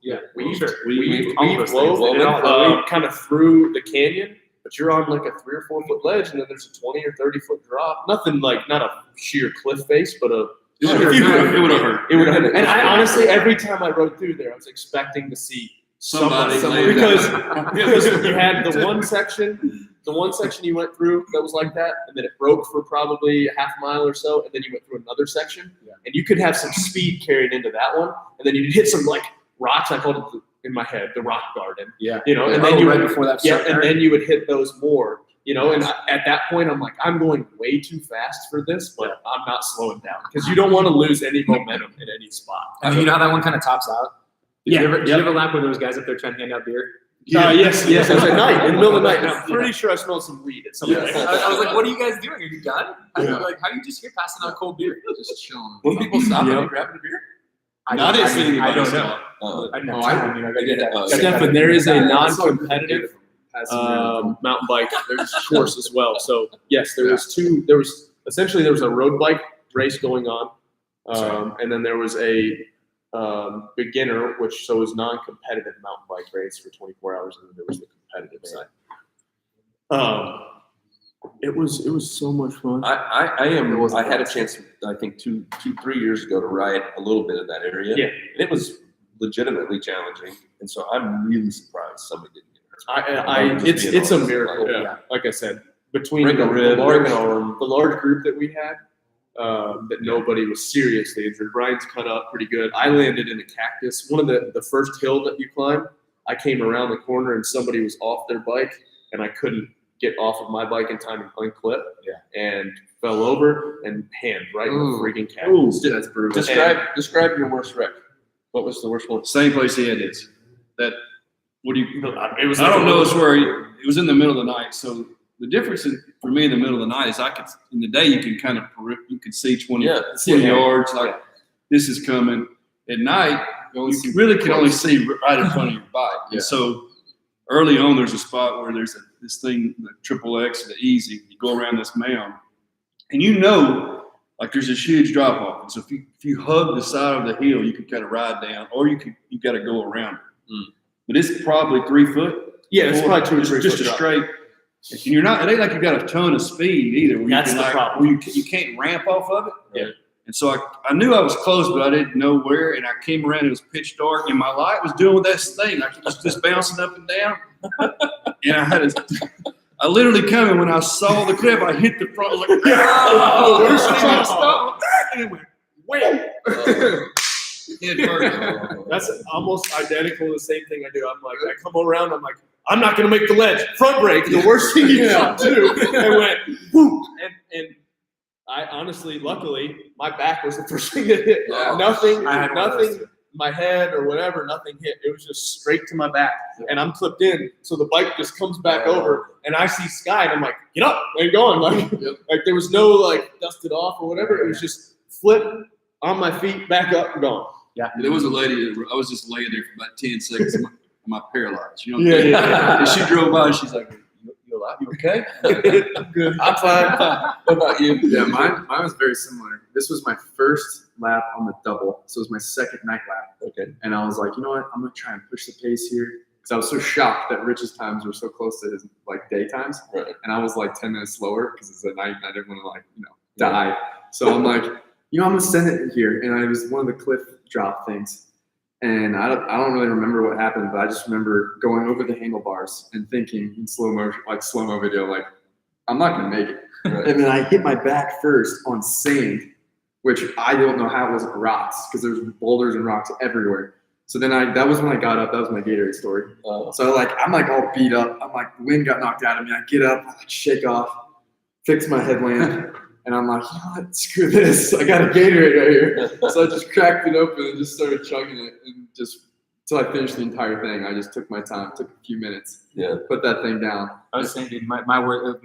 Yeah. weaved, Sure. weaved, All those wove, things. and all, kind of through the canyon. But you're on like a 3 or 4 foot ledge, and then there's a 20 or 30 foot drop. Nothing like not a sheer cliff face, but a It would have hurt. it would have. And I honestly, every time I rode through there, I was expecting to see somebody because you had the one section you went through that was like that, and then it broke for probably a half mile or so, and then you went through another section, and you could have some speed carried into that one, and then you'd hit some like rocks. I called it in my head the rock garden. Yeah. And then you right before that. and then you would hit those more. And at that point, I'm like, I'm going way too fast for this, but I'm not slowing down because you don't want to lose any momentum in any spot. And you know how that one kind of tops out? Did you ever lap where there was guys up there trying to hand out beer? Yes. It was at night, in the middle of the night. And I'm pretty sure I smelled some weed at some point. I was like, what are you guys doing? Are you done? How are you just here passing out cold beer? Just chilling. When people stop and grab a beer? I don't know. Stefan, there is a non-competitive mountain bike course as well. So yes, there was two. There was a road bike race going on, and then there was a beginner, which was non-competitive mountain bike race for 24 hours, and then there was the competitive side. It was so much fun. I had a chance, I think 3 years ago, to ride a little bit of that area. Yeah. And it was legitimately challenging, and so I'm really surprised somebody didn't get hurt. It's a miracle. Yeah. Like I said, between Break a rib, break an arm. the large group that we had, that nobody was seriously injured. Brian's cut up pretty good. I landed in a cactus. One of the first hill that you climb, I came around the corner and somebody was off their bike, and I couldn't get off of my bike in time and unclip, and fell over and hand right in the freaking cactus. That's brutal. Describe your worst wreck. What was the worst one? Same place he had his. It was. Like I don't know. It's where it was in the middle of the night. So the difference for me in the middle of the night is in the day you can kind of see 20 yards like this is coming. At night you really can only see right in front of your bike. And so early on there's a spot where there's this thing, the triple X, the easy. You go around this mound, and like there's this huge drop off. And so if you hug the side of the hill, you can kind of ride down, or you got to go around it. But it's probably 3 foot. Yeah, it's probably 2 or 3 just foot a straight. And you're not. It ain't like you got a ton of speed either. Where That's you can the problem. Where you can't ramp off of it. Yeah. And so I knew I was close, but I didn't know where. And I came around. It was pitch dark, and my light was doing this thing. I was just bouncing up and down. And I literally coming when I saw the cliff. I hit the front. I was like, Where's the trying to stop? And it went, wait. That's almost identical to the same thing I do. I'm like, I come around, I'm like, I'm not going to make the ledge. Front brake, the worst thing you can do. And went, whoop. And I honestly, luckily, my back was the first thing that hit. Nothing, my head or whatever, nothing hit. It was just straight to my back. And I'm clipped in. So the bike just comes back over, and I see Sky, and I'm like, get up and going. Like there was no dusted off or whatever. It was just flip on my feet, back up and gone. Yeah. There was a lady. I was just laying there for about 10 seconds. My paralyzed. And she drove by. And she's like, "You alive? You okay?" I'm good. I'm fine. What about you? Yeah, mine was very similar. This was my first lap on the double, so it was my second night lap. Okay. And I was like, you know what? I'm gonna try and push the pace here because I was so shocked that Rich's times were so close to his day times. Right. And I was 10 minutes slower because it's at night and I didn't want to die. So I'm like, I'm gonna send it here. And it was one of the cliff drop things. And I don't really remember what happened, but I just remember going over the handlebars and thinking in slow mo video, I'm not gonna make it. Right. And then I hit my back first on sand, which I don't know how it wasn't rocks because there's boulders and rocks everywhere. So then that was when I got up. That was my Gatorade story. So I'm all beat up. I'm the wind got knocked out of me. I get up, I shake off, fix my headlamp. And I'm like, you know what? Screw this. I got a Gatorade right here. So I just cracked it open and just started chugging it. And just until I finished the entire thing, I just took my time. Took a few minutes. Yeah. Put that thing down. I was saying, dude, my word,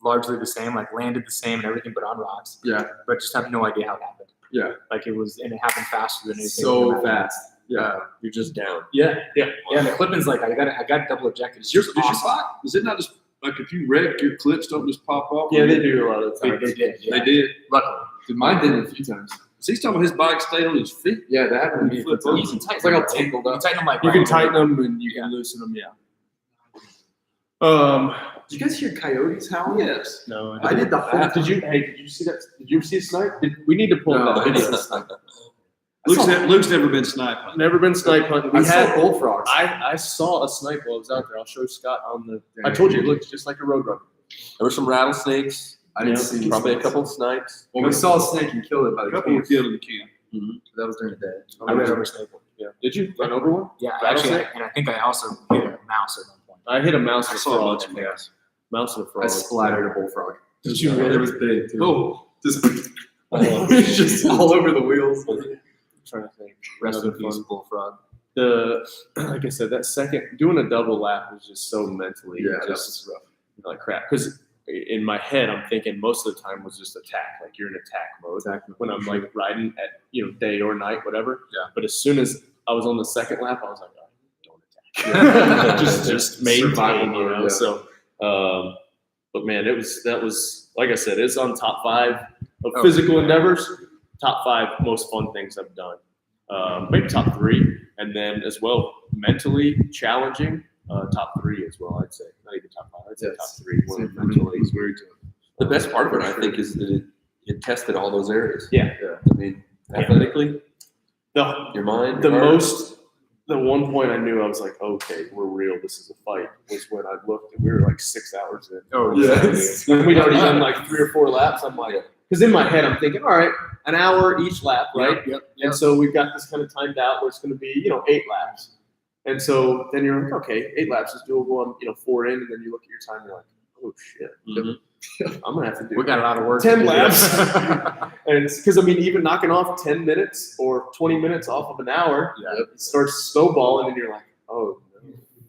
largely the same, landed the same and everything, but on rocks. Yeah. But just have no idea how it happened. Yeah. It was, and it happened faster than anything. So fast. Yeah. You're just down. Yeah. And the clipping's I got double ejected. Is it not just if you wreck, your clips don't just pop off? Yeah, they do a lot of times. They did. Yeah. They did. Luckily. Mine did it a few times. So he's talking about his bike stayed on his feet. Yeah, that happened to me. You can tighten It's all them. tangled up. You tighten them You can tighten them and you can loosen them. Yeah. Did you guys hear coyotes howling? Yes. No. I did the whole. Did you see that? Did you see a snipe? We need to pull No, that I video. didn't. Luke's never been snipe hunting. Never been snipe hunting. I saw bullfrogs. I saw a snipe while I was out there. I'll show Scott on the. I told you it looked just like a roadrunner. There were some rattlesnakes. I didn't see probably a snakes. couple of snipes. Well, we saw a snake and killed it by A the couple were camp. killed in the camp. That was during the day. I ran over Staple. Yeah. Did you run over one? Yeah, actually, Rattlesnake? and I think I also hit a mouse at one point. I hit a mouse I and a saw a frog. bunch of things. Mouse and a I frog. splattered a bullfrog. Did you really? It was big too. Oh, Just, it's just all over the wheels. I'm trying to think. Rest in Another peace, fun. bullfrog. Like I said, that second doing a double lap was just so mentally Yeah, that just like crap. Because in my head, I'm thinking most of the time was just attack. Like you're in attack mode when I'm like riding at day or night, whatever. Yeah. But as soon as I was on the second lap, I was like, oh, don't attack. just maintain, Survival you mode, know. yeah. So, but man, that was like I said, it's on top 5 of physical endeavors. Top 5 most fun things I've done. Maybe top 3, and then as well mentally challenging. Top 3 as well, I'd say. Not even top 5. I'd say top 3. One of mentally is very tough. The best part of it, I think, is that it tested all those areas. Yeah. I mean, athletically, your mind, The your heart. the one point I knew I was like, okay, we're real. This is a fight. Was when I looked and we were like 6 hours in. Oh, Yes. And we'd already done like 3 or 4 laps. I'm like, because in my head I'm thinking, all right, an hour each lap, right? Yep. And so we've got this kind of timed out where it's going to be 8 laps. And so then you're like, okay, 8 laps is doable. I'm 4 in, and then you look at your time, and you're like, oh shit, I'm gonna have to do. We got a lot of work. 10 to do. laps. And it's because even knocking off 10 minutes or 20 minutes off of an hour, it starts snowballing, and you're like, oh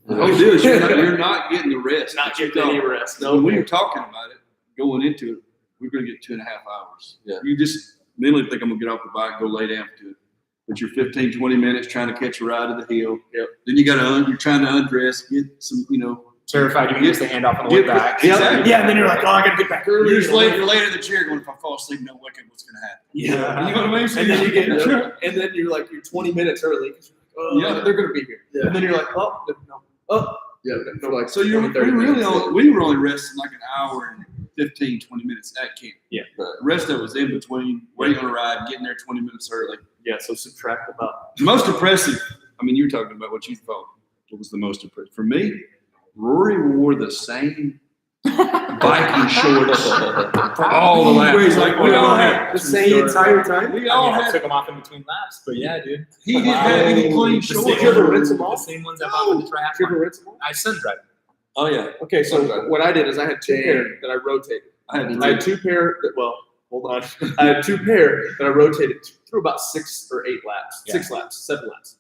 no. the whole deal is you're not getting the rest. Not that you getting any thought. rest. No, when we were talking about it, going into it, we're going to get 2.5 hours. Yeah. You just mentally think I'm going to get off the bike, go lay down to it. But you're 15, 20 minutes trying to catch a ride to the hill. Yep. Then you're trying to undress, get some, Terrified you can use the handoff on the way back. Exactly. Yeah, and then you're like, oh, I gotta get back early. You're just laying in the chair going, if I fall asleep, no wicked, what's going to happen? Yeah. You know what I mean? So And then you get, you're- and then you're like, you're 20 minutes early. 'Cause you're like, oh, Yeah. they're gonna be here. Yeah. And then you're like, oh, no, oh. Yeah, for like So we 30 minutes. were only resting like an hour and 15, 20 minutes at camp. Yeah. The rest of it was in between, waiting on a ride, getting there 20 minutes early. Yeah, so subtract about. The most impressive, you were talking about what you thought. What was the most impressive? For me, Rory wore the same biking shorts for all the laps. He's like, we all had, the same entire time. we I all mean, I had, took them off in between laps, but yeah, dude. he didn't have any clean The shorts. same- Did you ever rinse them The off? same ones I bought for the triathlon. Did you ever rinse them off? I sun-dried them. Oh yeah. Okay, so what I did is I had 2 pair that I rotated. I had I had 2 pair that, well, hold on. I had 2 pair that I rotated through about 6 or 8 laps. Yeah. 6 laps, 7 laps.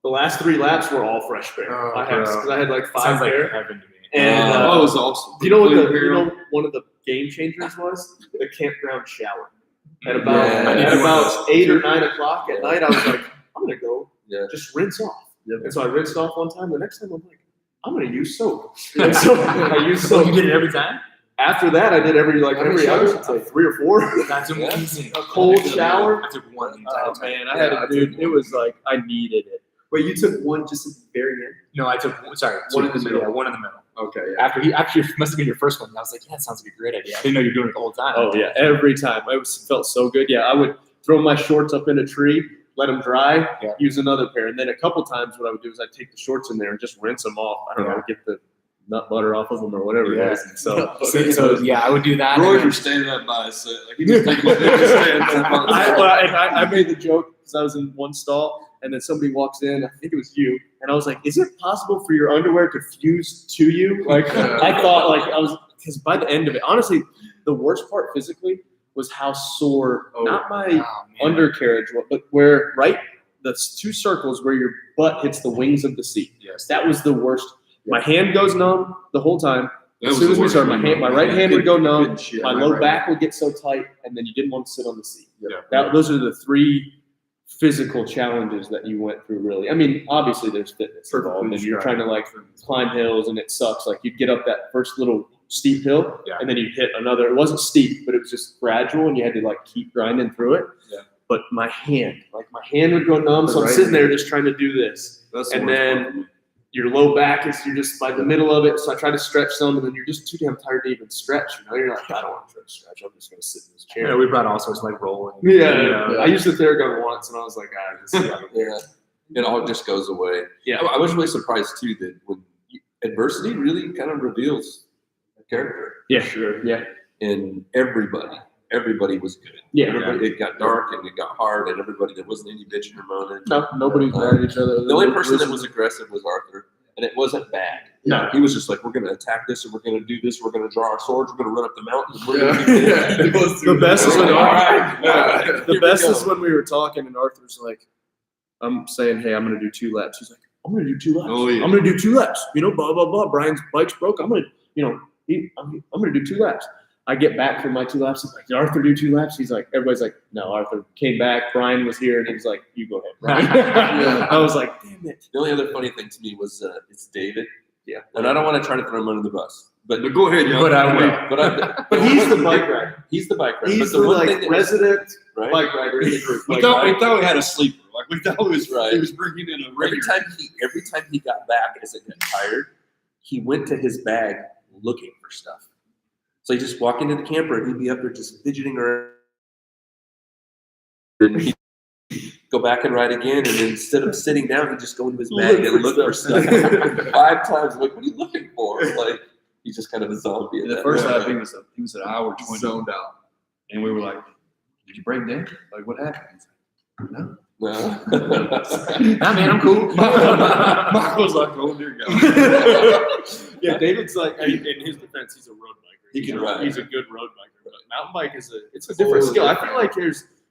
The last 3 laps were all fresh pair. Oh, Because I had like 5 Sounds like pair. heaven to me. And Oh, it was awesome. you know what Clean pair. one of the game changers was? The campground shower. At Yeah, about I did at one of about 8 or 9 o'clock at night, I was like, I'm gonna go just rinse off. Yep. And so I rinsed off one time. The next time I'm like, I'm gonna use soap. And so I used So soap. you did it every time? After that, I did every How many other, showers? like 3 or 4. That's amazing. A cold shower. I took one the entire Oh time. man, I Yeah, had I a dude. took It was like I needed it. Wait, you took one just at the very end? No, I took One in the middle. Yeah, one in the middle. Okay, yeah. After it must have been your first one. I was like, yeah, that sounds like a great idea. I didn't know you were doing it the whole time. Oh yeah, every time. Felt so good. Yeah, I would throw my shorts up in a tree, let them dry, Yeah. use another pair, and then a couple times what I would do is I'd take the shorts in there and just rinse them off. I don't know, get the nut butter off of them or whatever Yeah. it is. So So yeah, I would do that. Roy and was standing up by his set. Like he just thinking about it, just standing up on the I made the joke because I was in one stall and then somebody walks in. I think it was you, and I was like, "Is it possible for your underwear to fuse to you?" Like I thought, like I was because by the end of it, honestly, the worst part physically was how sore not my oh, man. undercarriage, but where the 2 circles where your butt hits the wings of the seat. Yes. That was the worst. My hand goes numb the whole time. That As was soon the as we worst started, one. my right hand would go numb. Shit, My my low right back would get so tight, and then you didn't want to sit on the seat. Yeah. Those are the 3 physical challenges that you went through. Really, I mean, obviously there's fitness involved, and you're trying to like climb hills, and it sucks. Like you'd get up that first little steep hill, Yeah. and then you hit another. It wasn't steep, but it was just gradual, and you had to like keep grinding through it. Yeah. But my hand would go numb, so I'm Right. sitting there just trying to do this. That's the And worst then- part. your low back is you're just by the middle of it. So I try to stretch some, and then you're just too damn tired to even stretch. You're like, I don't want to try to stretch. I'm just gonna sit in this chair. Yeah, we brought all sorts of like rolling. Yeah. I used the Theragun once, and I was like, this is It all just goes away. Yeah. I was really surprised too that when adversity really kind of reveals a character. Yeah, sure. Yeah. And everybody was good. Yeah. It got dark and it got hard, and everybody, there wasn't any bitching or moaning. No, nobody's mad at each other. The only person that was aggressive was Arthur, and it wasn't bad. No. He was just like, we're going to attack this, and we're going to do this, we're going to draw our swords, we're going to run up the mountain, and we're going to do this. The best is when Here the we best go. is when we were talking, and Arthur's like, I'm saying, hey, I'm gonna do 2 laps. He's like, I'm gonna do 2 laps. Oh, yeah. I'm gonna do 2 laps. Blah blah blah. Brian's bike's broke. I'm gonna, I'm gonna do 2 laps. I get back from my 2 laps. I'm like, did Arthur do 2 laps? He's like, everybody's like, no, Arthur came back. Brian was here, and he was like, you go ahead, Brian. I was like, damn it. The only other funny thing to me was it's David. Yeah. And I don't want to try to throw him under the bus. But Go ahead, y'all. But I will. but He's the bike rider. He's the bike rider. He's but the one like thing that was- resident right? bike rider in the group. We Like, thought we had a sleeper. Like we thought he was Right. he was bringing in a Every time he got back as it got tired, he went to his bag looking for stuff. So he just walk into the camper and he'd be up there just fidgeting around. And he'd go back and ride again, and then instead of sitting down, he'd just go into his bag and look for stuff. 5 times. Like, what are you looking for? Like, he's just kind of a zombie. at The that first point. time he was an hour 20, Zoned out. and we were like, "Did you break down? Like what happened?" He's like, no. No. Nah, man, I'm cool. Michael was like, "Oh dear God." Yeah, David's like, in his defense, he's a road biker. He can ride. He's a good road biker. But mountain bike it's a different skill. I feel like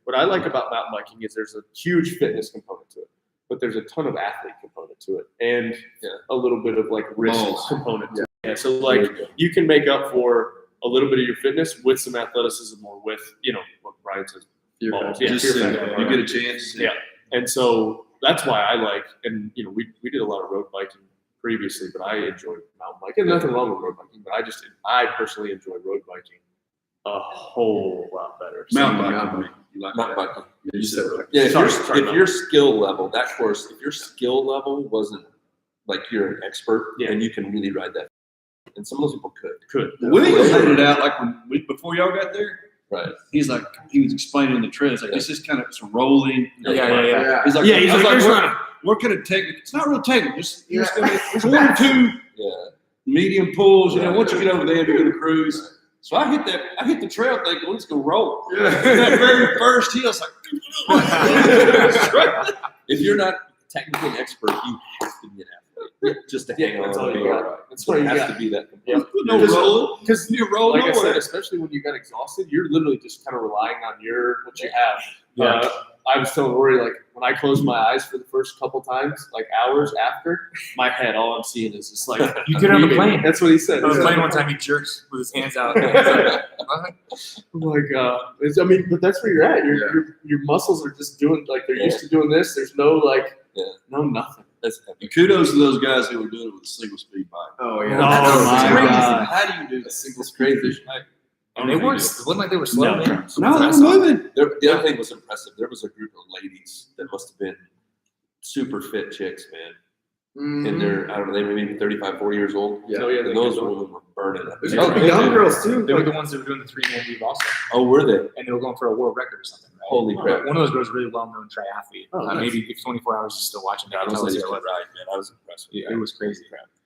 what I like about mountain biking is there's a huge fitness component to it, but there's a ton of athlete component to it, and a little bit of like risk Balls. component to it. Yeah, so like you can make up for a little bit of your fitness with some athleticism or with, what Brian says, Fear balls. factor. Yeah, Just fear sit factor. there. You get a chance. Yeah. And so that's why I like, and we did a lot of road biking previously, but I enjoy mountain biking. And nothing wrong with road biking, but I personally enjoy road biking a whole lot better. So- Mountain Mountain biking. You like Mountain that? biking. You said it. Yeah, if, Sorry, if your skill level, that course, if your skill level wasn't like you're an expert, and you can really ride that. And some of those people could. William laid it out like before y'all got there. Right. He was explaining the trail. It's like this is kind of it's rolling. Yeah. He's like, Yeah, he's I was like, like, what kind of technique? It's not real technical. Just it's 1 or 2 Yeah. medium pulls. Once you get over there, you're gonna cruise. So I hit the trail thinking, let's go roll. That very first hill, it's like, If you're not technically an expert, you have to be an athlete. Just to hang on. that's all and you be got. all right. That's what you It has got. to be that. Yeah. no rolling. Because you roll Like I nowhere. said, especially when you got exhausted, you're literally just kind of relying on what you have. Yeah. I was telling Rory, like, when I close my eyes for the first couple times, like hours after, my head, all I'm seeing is just like, You did it on the plane. That's what he said. On the He's plane like, one time, he jerks with his hands out. I'm like, but that's where you're at. Your muscles are just doing, like, they're used to doing this. There's no, like, no nothing. That's epic. And kudos to those guys who were doing it with a single speed bike. Oh yeah. Oh, That's my crazy. God. How do you do that? Single crazy. And they weren't. It wasn't like they were slow. No. man. No, they were moving. The other thing was impressive. There was a group of ladies that must have been super fit chicks, man. And they're, I don't know, they were maybe 35, 40 years old. Yeah. Oh, yeah, And they those could- women were burning up. There's Oh, the they young did. girls too. They were the ones that were doing the 3-man weave also, Oh, were they? and they were going for a world record or something. Right? Holy crap. One of those girls, really well-known triathlete. Oh, nice. Maybe if 24 hours is still watching, God, that those tell us ladies who could it was. ride, man. I was impressed with It that. was crazy.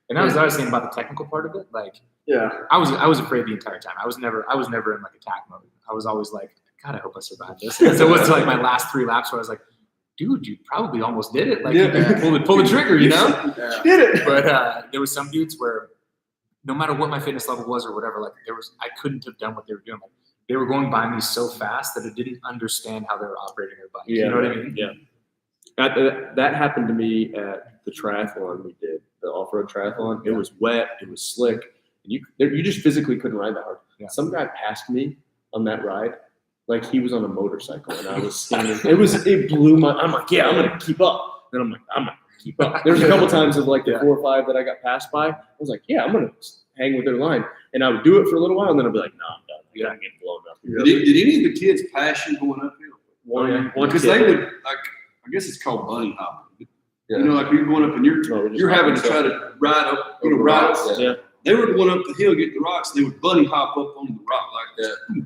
And that was what I was saying about the technical part of it. Like, Yeah. I was afraid the entire time. I was never in like attack mode. I was always like, God, I hope I survive this. And so it was like my last 3 laps where I was like, dude, you probably almost did it. Like, you can pull the trigger, you know? Yeah. Did it. But there was some dudes where no matter what my fitness level was or whatever, like I couldn't have done what they were doing. Like, they were going by me so fast that I didn't understand how they were operating their bike. You know what I mean? Yeah. That happened to me at the triathlon we did, the off-road triathlon. It was wet, it was slick, and you just physically couldn't ride that hard. Yeah. Some guy passed me on that ride like he was on a motorcycle, and I was standing. It blew my. I'm like, yeah, I'm gonna keep up. Then I'm like, I'm not gonna keep up. There was a couple times of like the 4 or 5 that I got passed by. I was like, yeah, I'm gonna hang with their line, and I would do it for a little while, and then I'd be like, no, I'm done. I gotta get blown up. Did any of the kids pass you going uphill? One Because kid. they would, like, I guess it's called bunny hopping. Yeah. You know, like you're going up and you're having to try to ride up, ride up. Yeah. They were going up the hill, get the rocks. They would bunny hop up on the rock like that.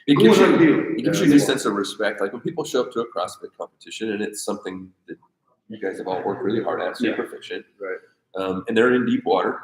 It gives Going uphill. you, it gives you a new sense of respect. Like when people show up to a CrossFit competition, and it's something that you guys have all worked really hard at, so you're proficient. Right. And they're in deep water.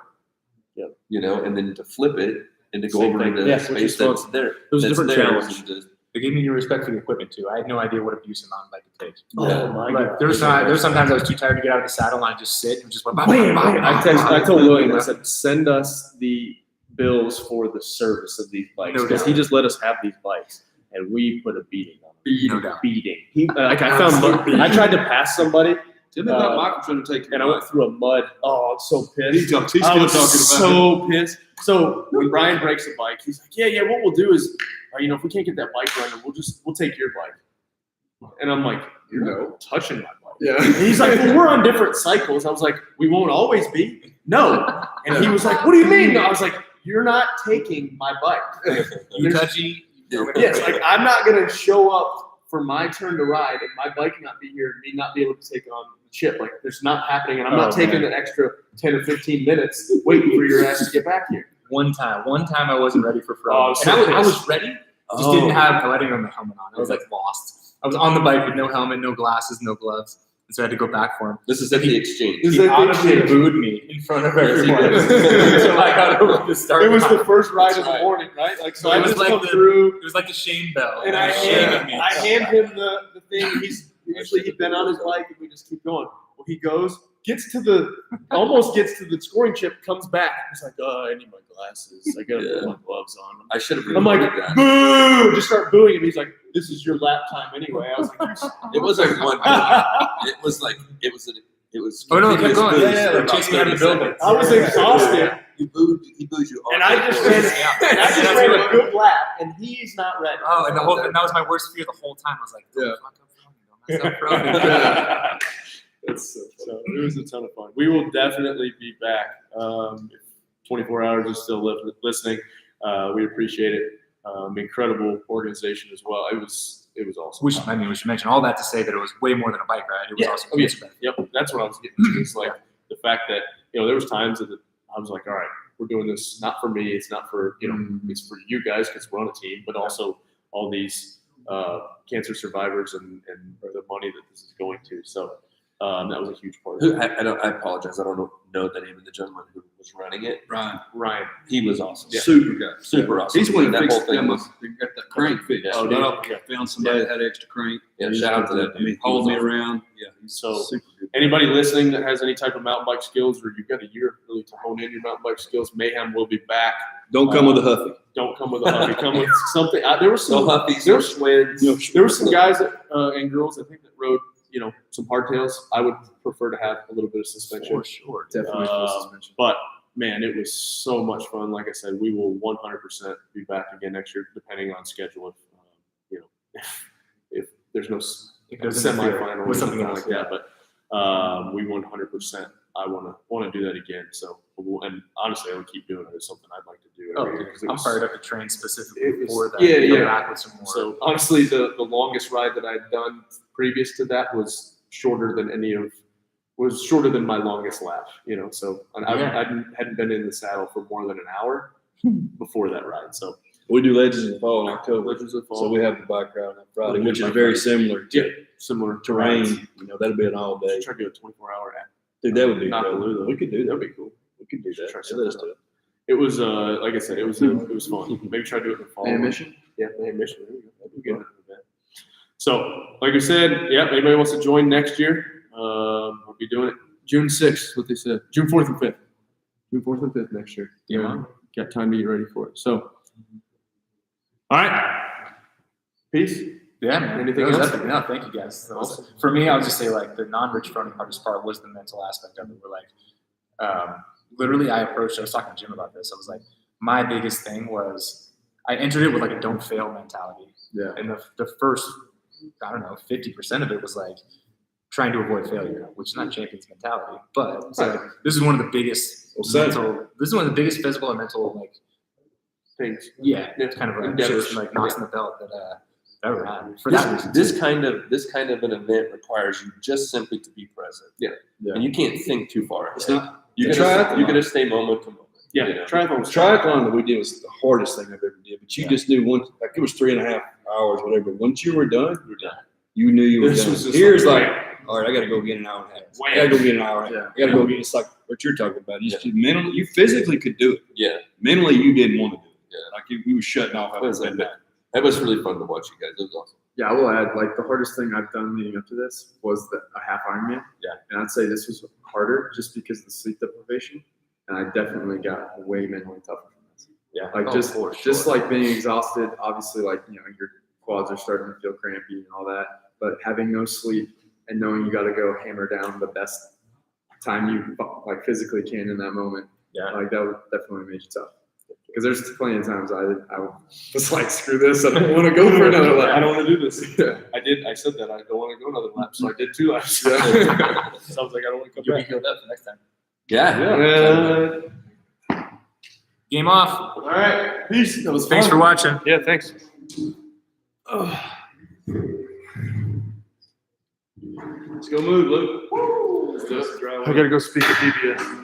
Yep. You know, and then to flip it and to go Same over thing. into Yeah, space which is that's fun. there. Those that's different there, challenges. and to- They gave me new respect for the equipment too. I had no idea what abuse a mountain bike could take. Oh my Like, god. there was sometimes I was too tired to get out of the saddle and I just sit and just went. I told William, I said, send us the bills for the service of these bikes No because doubt. he just let us have these bikes and we put a beating on them. No doubt. Beating. I tried to pass somebody Tell me about Michael trying to take your and I went through a mud. Oh, I'm so pissed. He's I still was talking about so pissed. So when Brian breaks a bike, he's like, yeah, what we'll do is, if we can't get that bike running, we'll take your bike. And I'm like, you're not touching my bike. Yeah. And he's like, well, we're on different cycles. I was like, we won't always be. No. And he was like, what do you mean? I was like, you're not taking my bike. You touchy. Yes, like I'm not gonna show up for my turn to ride and my bike not be here and me not be able to take on the chip. Like there's not happening, and I'm not taking an extra 10 or 15 minutes waiting for your ass to get back here. One time I wasn't ready for Froning. Oh, I was so and I was pissed. ready. Just didn't have. I didn't have my helmet on. I was like lost. I was on the bike with no helmet, no glasses, no gloves, and so I had to go back for him. This is at the exchange. This is He at the audibly exchange. booed me in front of Yes, he everyone did. until I got over the start. It was the line. first ride That's of the right. morning, right? Like so, It I was just like come the- through. It was like the shame bell. And I He was shaming me. hand him the thing. He's usually he'd been on his bike, and we just keep going. Well, he goes, almost gets to the scoring chip, comes back. He's like, I need my glasses. I gotta put my gloves on. I should have I'm like, recorded that. boo! Just start booing him. He's like, this is your lap time anyway. I was like, It was like one. It was. Oh no, keep continuous going. booze Yeah, for like about chasing me out of the 30 building. I was exhausted, He booed you all. and I just ran a good lap, and he's not ready. Oh, and that was my worst fear the whole time. I was like, Yeah. fuck, I'm Froning. Don't mess up Froning. It's so it was a ton of fun. We will definitely be back. If 24 hours is still listening, we appreciate it. Incredible organization as well. It was awesome. We should mention all that to say that it was way more than a bike ride. It was also yeah. cancer benefit. Yep, that's what I was getting to. It's like the fact that there was times that I was like, all right, we're doing this not for me. It's not for it's for you guys because we're on a team, but also all these cancer survivors and the money that this is going to. So that was a huge part of it. I apologize. I don't know the name of the gentleman who was running it. Ryan. He was awesome. Super guy. Super awesome. He's one that that whole fixed thing them. was. They got that crank fixed. Yeah. Oh, I found somebody that had extra crank. Yeah, shout out to that I mean, dude. hauled me around. Yeah, he's So super good. anybody listening that has any type of mountain bike skills, or you've got a year really to hone in your mountain bike skills, Mayhem will be back. Don't come with a huffy. Don't come with a huffy. Come with something. There was No some. huffies, no swins. There were some guys and girls I think that rode some hardtails. I would prefer to have a little bit of suspension. For sure. Definitely full suspension. But man, it was so much fun. Like I said, we will 100% be back again next year, depending on schedule. If there's no It doesn't semifinal or with something something else, like that, but we 100%. I want to do that again. So, and honestly, I would keep doing it. It's something I'd like to do every year. 'Cause it I'm was- fired up to train specifically it was- for that. yeah, Go yeah. back with some more. So honestly, the longest ride that I'd done previous to that was shorter than my longest lap. So and I hadn't been in the saddle for more than an hour before that ride. So We do Legends of the Fall in October. Legends of Fall. So we have the bike ride on Friday, We do which is bike very ride. similar to similar terrain. rides. That'll be an all day. Try to do a 24-hour app. Dude, that would be Not cool. Lulu. We could do that. That'd be cool. We could do that. Try Yeah, let us something do it. It was like I said, it was fun. Maybe try to do it in the fall. Mission? Yeah, mission. There we go. That'd be good. So, like I said, anybody wants to join next year, we'll be doing it June 6th, what they said. June 4th and 5th. June 4th and 5th next year. Yeah. Got time to get ready for it. So, all right. Peace. Yeah, man. Anything That was else? epic. No, thank you guys. That was- Awesome. For me, I'll just say like the non-rich Froning hardest part was the mental aspect of it. We're like, literally, I was talking to Jim about this. I was like, my biggest thing was I entered it with like a don't fail mentality. Yeah. And the first, 50% of it was like trying to avoid failure, which is not champion's mentality. But it's like, this is one of the biggest this is one of the biggest physical and mental Things. it's kind of Endeavors. just like knocks in the belt that All right. For that reason. This kind of an event requires you just simply to be present. Yeah. And you can't think too far ahead. It's not. You triathlon. gotta stay moment to moment. Yeah, you know? triathlon that we did was the hardest thing I've ever did. But you just knew once, like it was 3.5 hours, whatever. Once you were done, you knew you were This done. was just Here's like, like, all right, I got to go get an hour and a half. I got to go get an hour and a half. I got to go get. It's like what you're talking about. You just mentally, you physically could do it. Yeah. Mentally, you didn't want to do it. Yeah. Like you were shutting off after midnight. That was really fun to watch you guys. It was awesome. Yeah, I will add, like the hardest thing I've done leading up to this was a half Ironman. Yeah. And I'd say this was harder just because of the sleep deprivation. And I definitely got way mentally tougher from this. Yeah. Like just like being exhausted, obviously like, your quads are starting to feel crampy and all that, but having no sleep and knowing you got to go hammer down the best time you like physically can in that moment. Yeah. Like that would definitely make you tough. Because there's plenty of times I was like, screw this, I don't want to go for another lap. I don't want to do this. Yeah. I said that I don't want to go another lap, so I did 2 laps. Yeah. Sounds like I don't want to come You'll be back. healed up for next time. Yeah. Game off. All right. Peace. That was Thanks fun. for watching. Yeah, thanks. Let's go move, Luke. I gotta go speak to DBS.